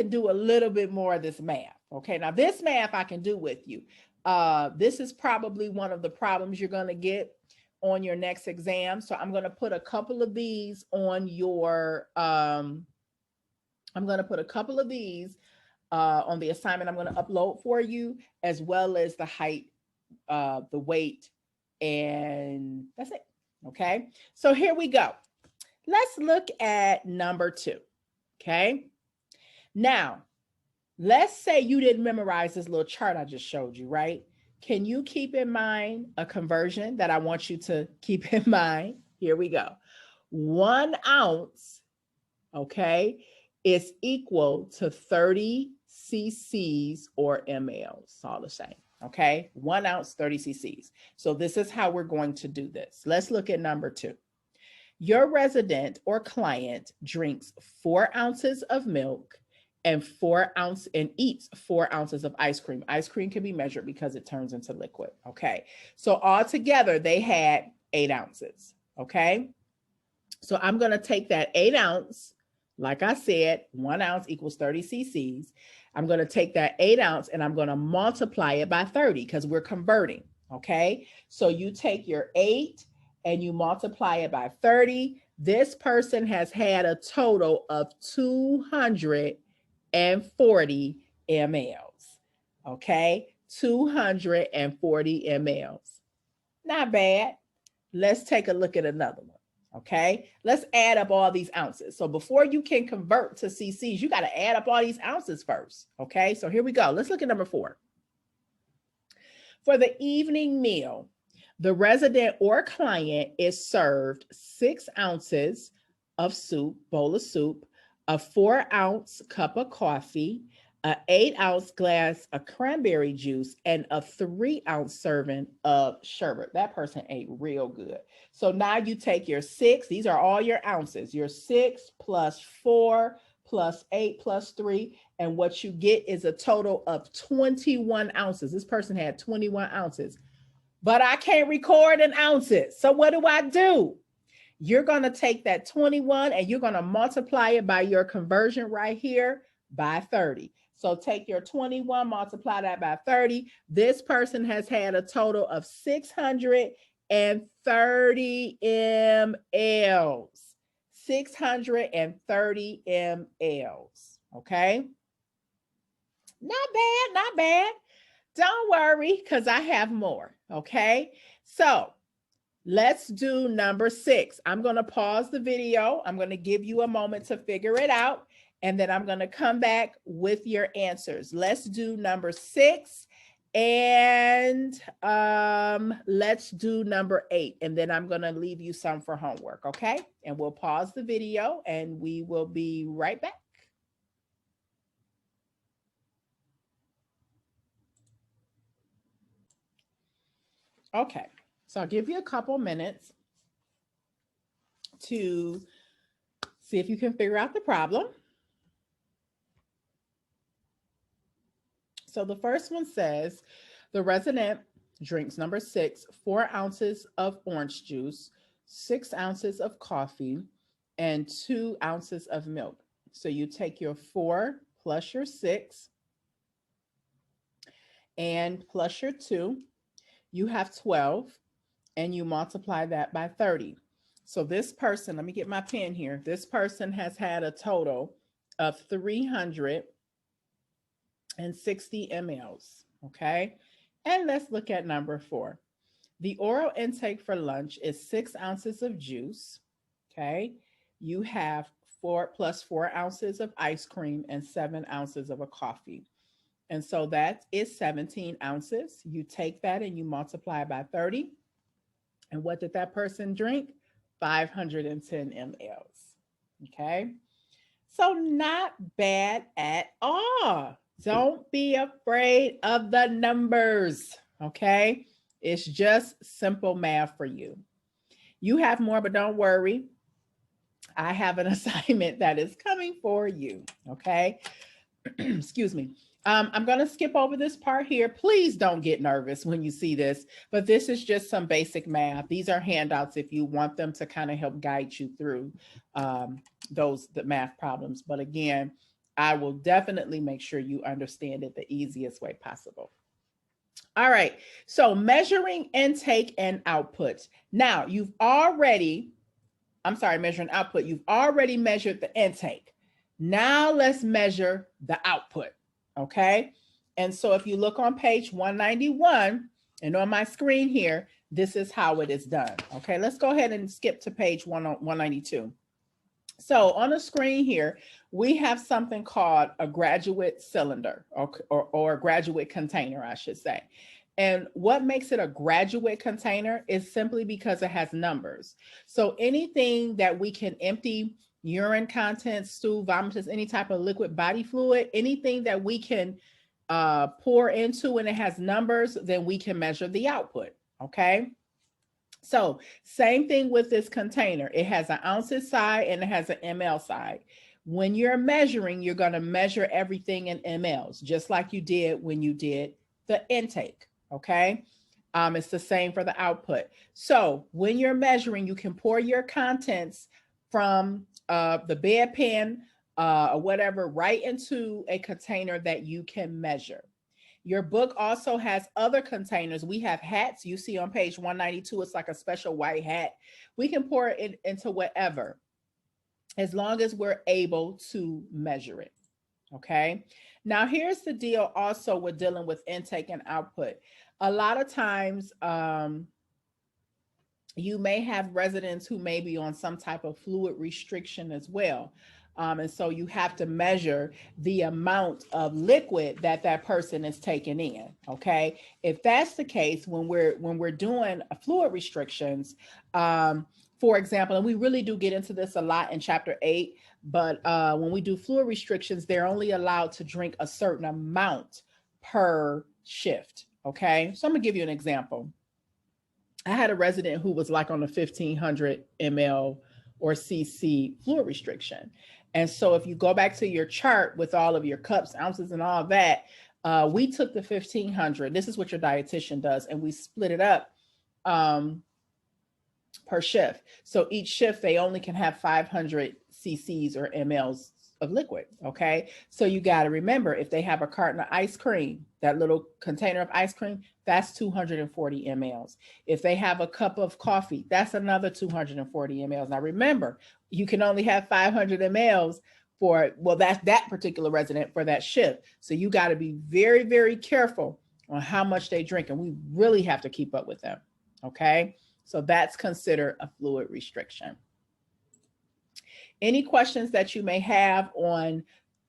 Speaker 1: do a little bit more of this math. Okay, now this math I can do with you. This is probably one of the problems you're going to get on your next exam. So I'm going to put a couple of these on your I'm going to put a couple of these on the assignment I'm going to upload for you, as well as the height, the weight, and that's it. Okay, so here we go. Let's look at number 2. Okay, now let's say you didn't memorize this little chart I just showed you, right? Can you keep in mind a conversion that I want you to keep in mind? Here we go. 1 ounce, okay, is equal to 30 cc's or mLs. It's all the same, okay? 1 ounce, 30 cc's. So this is how we're going to do this. Let's look at number 2. Your resident or client drinks 4 ounces of milk and eats 4 ounces of ice cream. Ice cream can be measured because it turns into liquid, okay? So altogether, they had 8 ounces, okay? So I'm gonna take that 8 ounce, like I said, 1 ounce equals 30 cc's. I'm gonna take that 8 ounce and I'm gonna multiply it by 30 because we're converting, okay? So you take your 8 and you multiply it by 30. This person has had a total of 240 mLs, okay? 240 mLs. Not bad. Let's take a look at another one, okay? Let's add up all these ounces. So before you can convert to cc's, you got to add up all these ounces first, okay? So here we go. Let's look at number 4. For the evening meal, the resident or client is served 6 ounces of soup, bowl of soup, a 4-ounce cup of coffee, an 8-ounce glass of cranberry juice, and a 3-ounce serving of sherbet. That person ate real good. So now you take your 6, these are all your ounces, your 6 plus 4 plus 8 plus 3, and what you get is a total of 21 ounces. This person had 21 ounces. But I can't record in ounces. So what do? You're going to take that 21 and you're going to multiply it by your conversion right here by 30. So take your 21, multiply that by 30. This person has had a total of 630 mLs. 630 mLs. Okay. Not bad, not bad. Don't worry, because I have more. Okay. So let's do number 6. I'm going to pause the video. I'm going to give you a moment to figure it out. And then I'm going to come back with your answers. Let's do number 6. And let's do number 8. And then I'm going to leave you some for homework. Okay. And we'll pause the video and we will be right back. Okay. So I'll give you a couple minutes to see if you can figure out the problem. So the first one says, the resident drinks number 6, 4 ounces of orange juice, 6 ounces of coffee, and 2 ounces of milk. So you take your 4 plus your 6 and plus your 2, you have 12, and you multiply that by 30. So this person, let me get my pen here. This person has had a total of 360 mLs, okay? And let's look at number 4. The oral intake for lunch is 6 ounces of juice, okay? You have 4 plus 4 ounces of ice cream and 7 ounces of a coffee. And so that is 17 ounces. You take that and you multiply by 30. And what did that person drink? 510 mLs, okay? So not bad at all. Don't be afraid of the numbers, okay? It's just simple math for you. You have more, but don't worry. I have an assignment that is coming for you, okay? Excuse me. I'm going to skip over this part here. Please don't get nervous when you see this, but this is just some basic math. These are handouts if you want them to kind of help guide you through the math problems. But again, I will definitely make sure you understand it the easiest way possible. All right, so measuring intake and output. Now, measuring output. You've already measured the intake. Now let's measure the output, okay? And so if you look on page 191 and on my screen here, this is how it is done, okay? Let's go ahead and skip to page 192. So on the screen here, we have something called a graduate cylinder or a graduate container, I should say. And what makes it a graduate container is simply because it has numbers. So anything that we can empty, urine contents, stool, vomitus, any type of liquid body fluid, anything that we can pour into and it has numbers, then we can measure the output, okay? So same thing with this container. It has an ounces side and it has an ml side. When you're measuring, you're going to measure everything in mLs, just like you did when you did the intake, okay? It's the same for the output. So when you're measuring, you can pour your contents from the bedpan or whatever right into a container that you can measure. Your book also has other containers. We have hats. You see on page 192, it's like a special white hat. We can pour it into whatever, as long as we're able to measure it, okay? Now, here's the deal also with dealing with intake and output. A lot of times, you may have residents who may be on some type of fluid restriction as well. And so you have to measure the amount of liquid that that person is taking in, okay? If that's the case, when we're doing fluid restrictions, for example, and we really do get into this a lot in chapter 8, but when we do fluid restrictions, they're only allowed to drink a certain amount per shift, okay? So I'm gonna give you an example. I had a resident who was like on a 1500 ml or cc fluid restriction. And so if you go back to your chart with all of your cups, ounces, and all that, we took the 1500. This is what your dietitian does. And we split it up per shift. So each shift, they only can have 500 cc's or mLs of liquid. Okay. So you got to remember, if they have a carton of ice cream, that little container of ice cream, that's 240 mLs. If they have a cup of coffee, that's another 240 mLs. Now remember, you can only have 500 mLs for, well, that's that particular resident for that shift. So you got to be very, very careful on how much they drink. And we really have to keep up with them. Okay. So that's considered a fluid restriction. Any questions that you may have on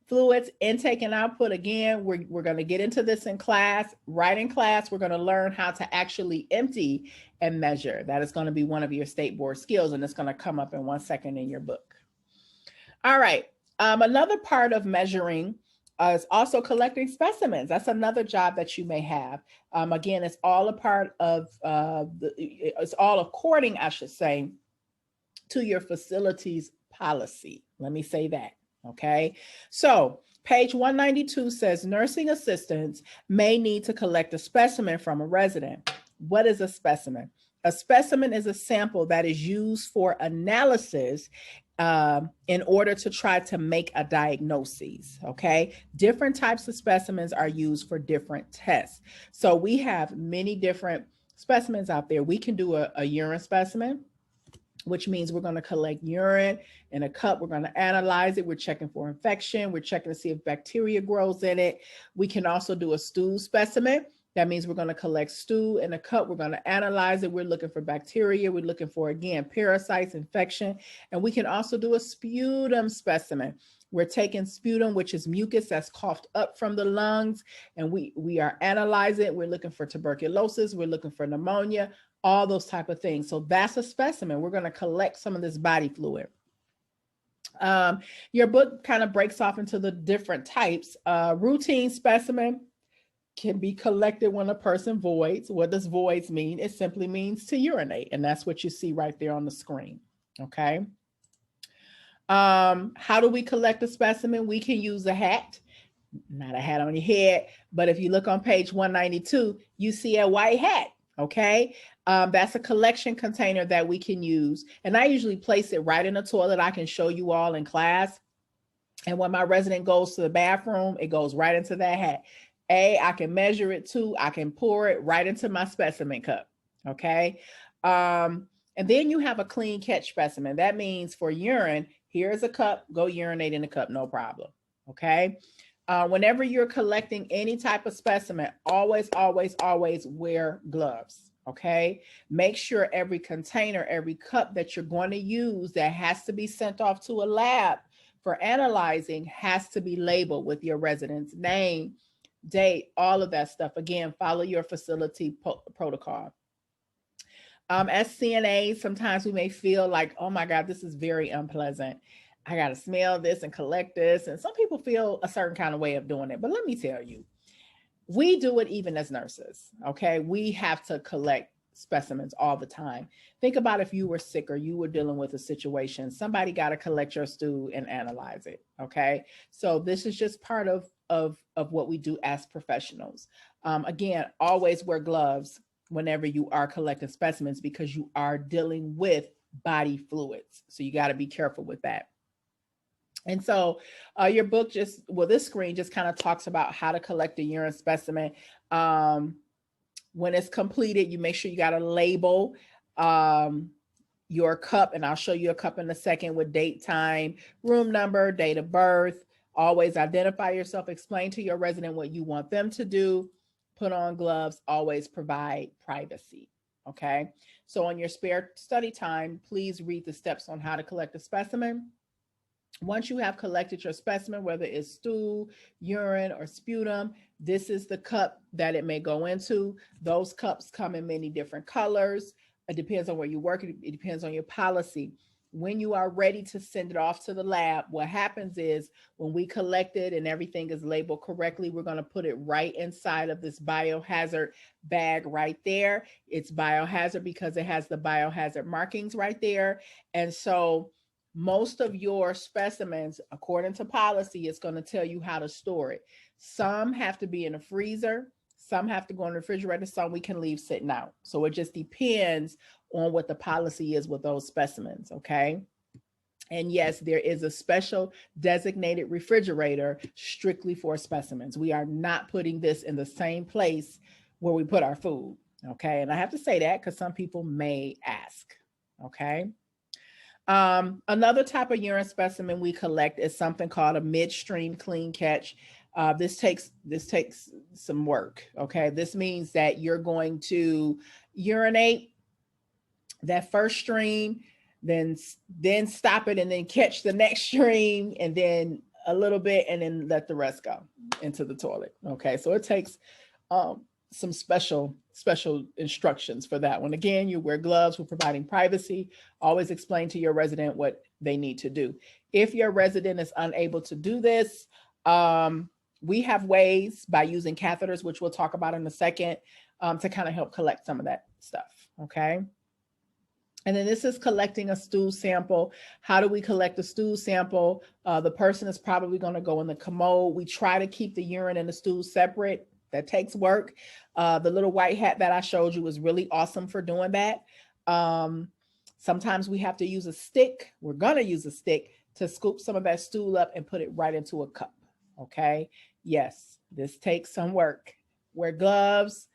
Speaker 1: fluids, intake and output? Again, we're going to get into this in class. Right in class, we're going to learn how to actually empty and measure. That is going to be one of your state board skills, and it's going to come up in 1 second in your book. All right. Another part of measuring is also collecting specimens. That's another job that you may have. Again, it's all a part of, it's all according, I should say, to your facility's policy. Let me say that. Okay. So page 192 says nursing assistants may need to collect a specimen from a resident. What is a specimen? A specimen is a sample that is used for analysis in order to try to make a diagnosis. Okay. Different types of specimens are used for different tests. So we have many different specimens out there. We can do a urine specimen, which means we're going to collect urine in a cup. We're going to analyze it. We're checking for infection. We're checking to see if bacteria grows in it. We can also do a stool specimen. That means we're going to collect stool in a cup. We're going to analyze it. We're looking for bacteria. We're looking for, again, parasites, infection. And we can also do a sputum specimen. We're taking sputum, which is mucus that's coughed up from the lungs, and we are analyzing it. We're looking for tuberculosis. We're looking for pneumonia, all those type of things. So that's a specimen. We're going to collect some of this body fluid. Your book kind of breaks off into the different types. Routine specimen can be collected when a person voids. What does voids mean? It simply means to urinate, and that's what you see right there on the screen. Okay. How do we collect a specimen? We can use a hat, not a hat on your head, but if you look on page 192, you see a white hat. Okay. That's a collection container that we can use. And I usually place it right in the toilet. I can show you all in class. And when my resident goes to the bathroom, it goes right into that hat. I can measure it too. I can pour it right into my specimen cup. Okay. And then you have a clean catch specimen. That means for urine, here's a cup, go urinate in the cup, no problem. Okay. Whenever you're collecting any type of specimen, always, always, always wear gloves. Okay. Make sure every container, every cup that you're going to use that has to be sent off to a lab for analyzing has to be labeled with your resident's name, date, all of that stuff. Again, follow your facility protocol. As CNAs, sometimes we may feel like, oh my God, this is very unpleasant. I got to smell this and collect this. And some people feel a certain kind of way of doing it. But let me tell you, we do it even as nurses. Okay. We have to collect specimens all the time. Think about if you were sick or you were dealing with a situation, somebody got to collect your stool and analyze it. Okay. So this is just part of what we do as professionals. Again, always wear gloves whenever you are collecting specimens because you are dealing with body fluids. So you got to be careful with that. And so your book just, well, this screen just kind of talks about how to collect a urine specimen. When it's completed, you make sure you got to label your cup, and I'll show you a cup in a second with date, time, room number, date of birth. Always identify yourself, explain to your resident what you want them to do, put on gloves, always provide privacy. Okay. So on your spare study time, please read the steps on how to collect a specimen. Once you have collected your specimen, whether it's stool, urine, or sputum, this is the cup that it may go into. Those cups come in many different colors. It depends on where you work. It depends on your policy. When you are ready to send it off to the lab, what happens is when we collect it and everything is labeled correctly, we're going to put it right inside of this biohazard bag right there. It's biohazard because it has the biohazard markings right there. And so most of your specimens, according to policy, it's going to tell you how to store it. Some have to be in a freezer. Some have to go in the refrigerator. Some we can leave sitting out. So it just depends on what the policy is with those specimens, okay? And yes, there is a special designated refrigerator strictly for specimens. We are not putting this in the same place where we put our food, okay? And I have to say that because some people may ask, okay? Another type of urine specimen we collect is something called a midstream clean catch. This takes some work, okay? This means that you're going to urinate that first stream, then stop it and then catch the next stream, and then a little bit, and then let the rest go into the toilet. Okay, so it takes some special instructions for that one. Again, you wear gloves. We're providing privacy. Always explain to your resident what they need to do. If your resident is unable to do this, we have ways by using catheters, which we'll talk about in a second, to kind of help collect some of that stuff. Okay. And then this is collecting a stool sample. How do we collect a stool sample? The person is probably going to go in the commode. We try to keep the urine and the stool separate. That takes work. The little white hat that I showed you was really awesome for doing that. Sometimes we have to use a stick. We're going to use a stick to scoop some of that stool up and put it right into a cup. Okay. Yes, this takes some work. Wear gloves,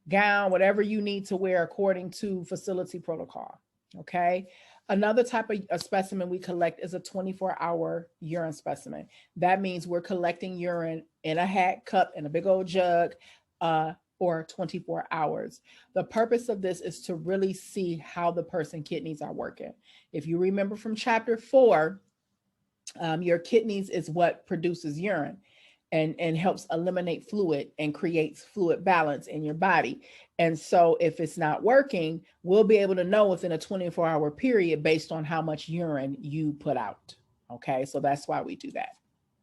Speaker 1: gown, whatever you need to wear according to facility protocol. Okay. Another type of a specimen we collect is a 24-hour urine specimen. That means we're collecting urine in a hat, cup, and a big old jug for 24 hours. The purpose of this is to really see how the person's kidneys are working. If you remember from chapter 4, your kidneys is what produces urine and helps eliminate fluid and creates fluid balance in your body. And so if it's not working, we'll be able to know within a 24-hour period based on how much urine you put out. Okay, so that's why we do that.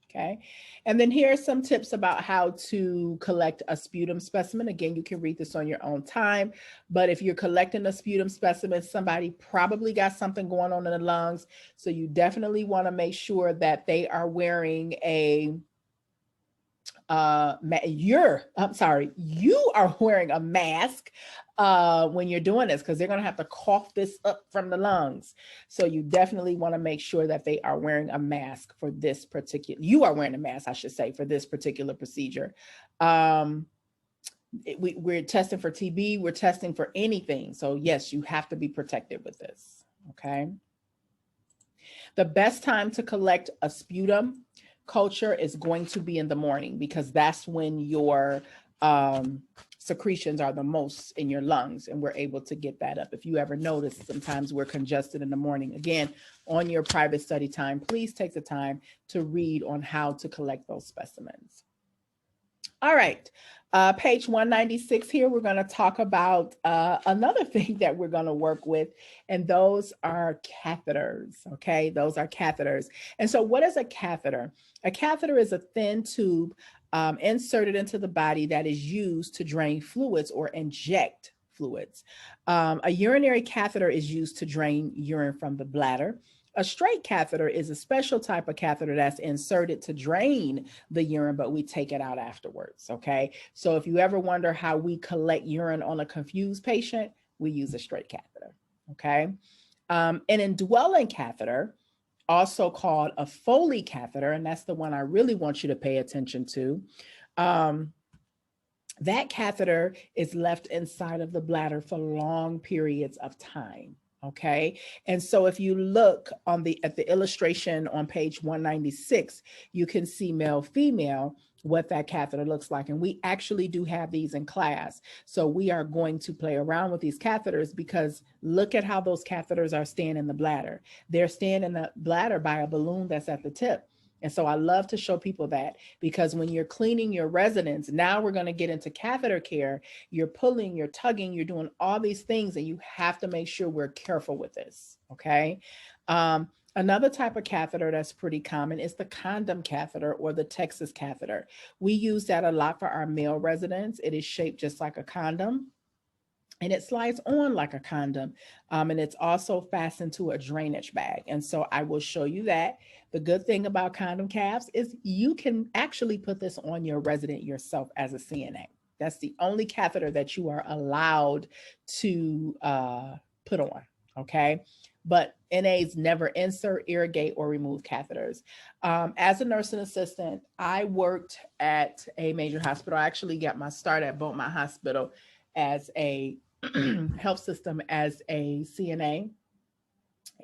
Speaker 1: Okay, and then here are some tips about how to collect a sputum specimen. Again, you can read this on your own time, but if you're collecting a sputum specimen, somebody probably got something going on in the lungs. So you definitely want to make sure that they are wearing a you are wearing a mask when you're doing this, because they're going to have to cough this up from the lungs. So you definitely want to make sure that they are wearing a mask for this particular, you are wearing a mask, I should say, for this particular procedure. We're testing for TB, we're testing for anything. So yes, you have to be protected with this. Okay. The best time to collect a sputum culture is going to be in the morning, because that's when your secretions are the most in your lungs, and we're able to get that up. If you ever notice, sometimes we're congested in the morning. Again, on your private study time, please take the time to read on how to collect those specimens. All right, page 196 here, we're going to talk about another thing that we're going to work with, and those are catheters, okay? Those are catheters. And so what is a catheter? A catheter is a thin tube inserted into the body that is used to drain fluids or inject fluids. A urinary catheter is used to drain urine from the bladder. A straight catheter is a special type of catheter that's inserted to drain the urine, but we take it out afterwards, okay? So if you ever wonder how we collect urine on a confused patient, we use a straight catheter, okay? An indwelling catheter, also called a Foley catheter, and that's the one I really want you to pay attention to. That catheter is left inside of the bladder for long periods of time. Okay, and so if you look on at the illustration on page 196, you can see male, female, what that catheter looks like. And we actually do have these in class. So we are going to play around with these catheters, because look at how those catheters are staying in the bladder. They're staying in the bladder by a balloon that's at the tip. And so I love to show people that, because when you're cleaning your residents, now we're going to get into catheter care. You're pulling, you're tugging, you're doing all these things, and you have to make sure we're careful with this. Okay. Another type of catheter that's pretty common is the condom catheter, or the Texas catheter. We use that a lot for our male residents. It is shaped just like a condom, and it slides on like a condom. And it's also fastened to a drainage bag. And so I will show you that. The good thing about condom caps is you can actually put this on your resident yourself as a CNA. That's the only catheter that you are allowed to put on, okay? But NAs never insert, irrigate, or remove catheters. As a nursing assistant, I worked at a major hospital. I actually got my start at Beaumont Hospital as a health system as a CNA.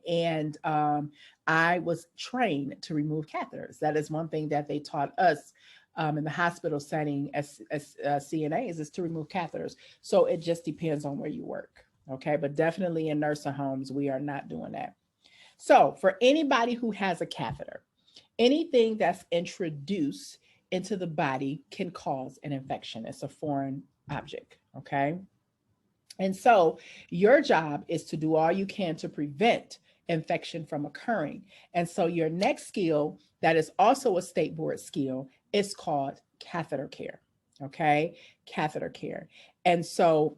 Speaker 1: And I was trained to remove catheters. That is one thing that they taught us in the hospital setting as CNAs, is to remove catheters. So it just depends on where you work. Okay, but definitely in nursing homes, we are not doing that. So for anybody who has a catheter, anything that's introduced into the body can cause an infection. It's a foreign object. Okay. And so your job is to do all you can to prevent infection from occurring. And so your next skill, that is also a state board skill, is called catheter care. Okay. Catheter care. And so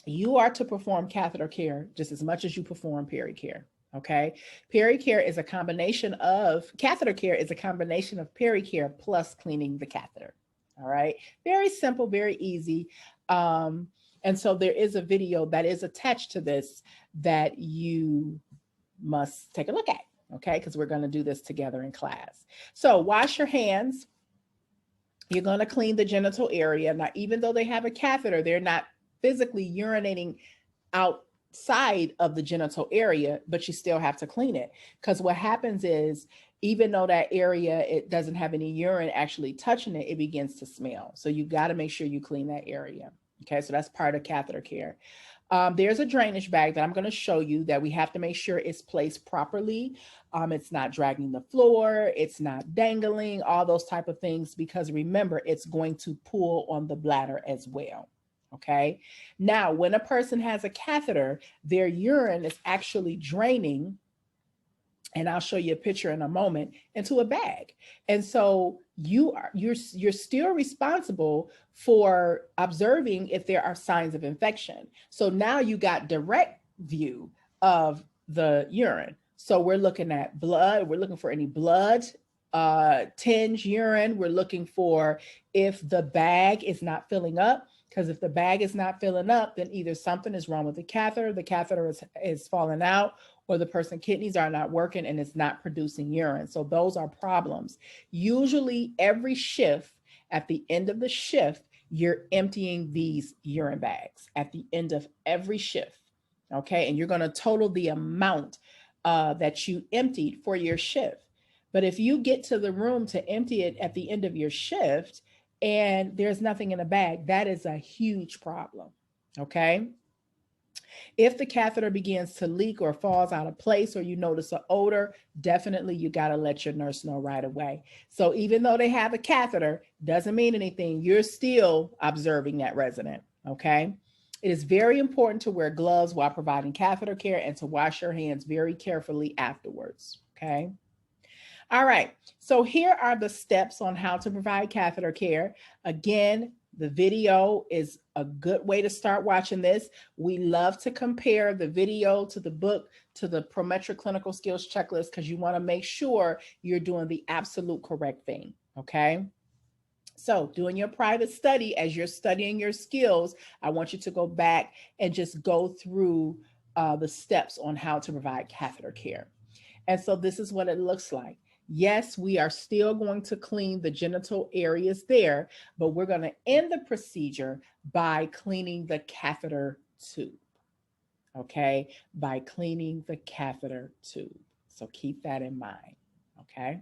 Speaker 1: you are to perform catheter care just as much as you perform peri-care. Okay. Peri-care is a combination of, catheter care is a combination of peri-care plus cleaning the catheter. All right. Very simple, very easy. And so there is a video that is attached to this that you must take a look at, okay? Because we're going to do this together in class. So wash your hands. You're going to clean the genital area. Now, even though they have a catheter, they're not physically urinating outside of the genital area, but you still have to clean it. Because what happens is, even though that area, it doesn't have any urine actually touching it, it begins to smell. So you got to make sure you clean that area. Okay, so that's part of catheter care. There's a drainage bag that I'm going to show you that we have to make sure it's placed properly. It's not dragging the floor, it's not dangling, all those type of things, because remember, it's going to pull on the bladder as well. Okay, now when a person has a catheter, their urine is actually draining, and I'll show you a picture in a moment, into a bag. And so you're still responsible for observing if there are signs of infection. So now you got direct view of the urine. So we're looking at blood. We're looking for any blood tinge urine. We're looking for if the bag is not filling up. Because if the bag is not filling up, then either something is wrong with the catheter is falling out, or the person's kidneys are not working and it's not producing urine. So those are problems. Usually every shift, at the end of the shift, you're emptying these urine bags at the end of every shift. Okay, and you're going to total the amount that you emptied for your shift. But if you get to the room to empty it at the end of your shift, and there's nothing in the bag, that is a huge problem. Okay. If the catheter begins to leak or falls out of place, or you notice an odor, definitely you got to let your nurse know right away. So even though they have a catheter, doesn't mean anything. You're still observing that resident. Okay. It is very important to wear gloves while providing catheter care and to wash your hands very carefully afterwards. Okay. All right, so here are the steps on how to provide catheter care. Again, the video is a good way to start watching this. We love to compare the video to the book to the Prometric Clinical Skills Checklist, because you want to make sure you're doing the absolute correct thing, okay? So doing your private study, as you're studying your skills, I want you to go back and just go through the steps on how to provide catheter care. And so this is what it looks like. Yes, we are still going to clean the genital areas there, but we're going to end the procedure by cleaning the catheter tube. Okay, by cleaning the catheter tube. So keep that in mind. Okay.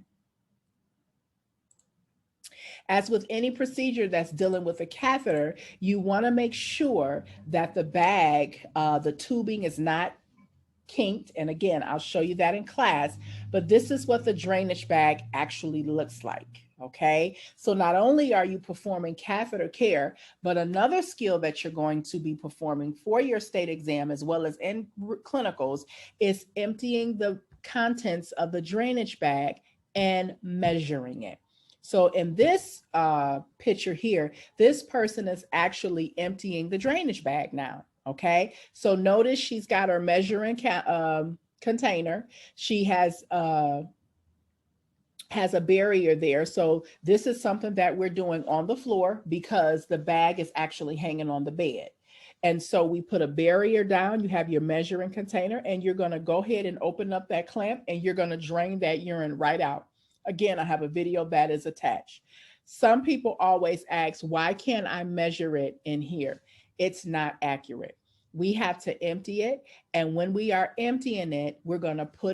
Speaker 1: As with any procedure that's dealing with a catheter, you want to make sure that the bag, the tubing is not kinked. And again, I'll show you that in class, but this is what the drainage bag actually looks like. Okay, so not only are you performing catheter care, but another skill that you're going to be performing for your state exam as well as in clinicals is emptying the contents of the drainage bag and measuring it. So in this picture here, this person is actually emptying the drainage bag now. Okay, so notice she's got her measuring container. She has a barrier there. So this is something that we're doing on the floor because the bag is actually hanging on the bed. And so we put a barrier down, you have your measuring container, and you're gonna go ahead and open up that clamp and you're gonna drain that urine right out. Again, I have a video that is attached. Some people always ask, why can't I measure it in here? It's not accurate. We have to empty it. And when we are emptying it, we're gonna put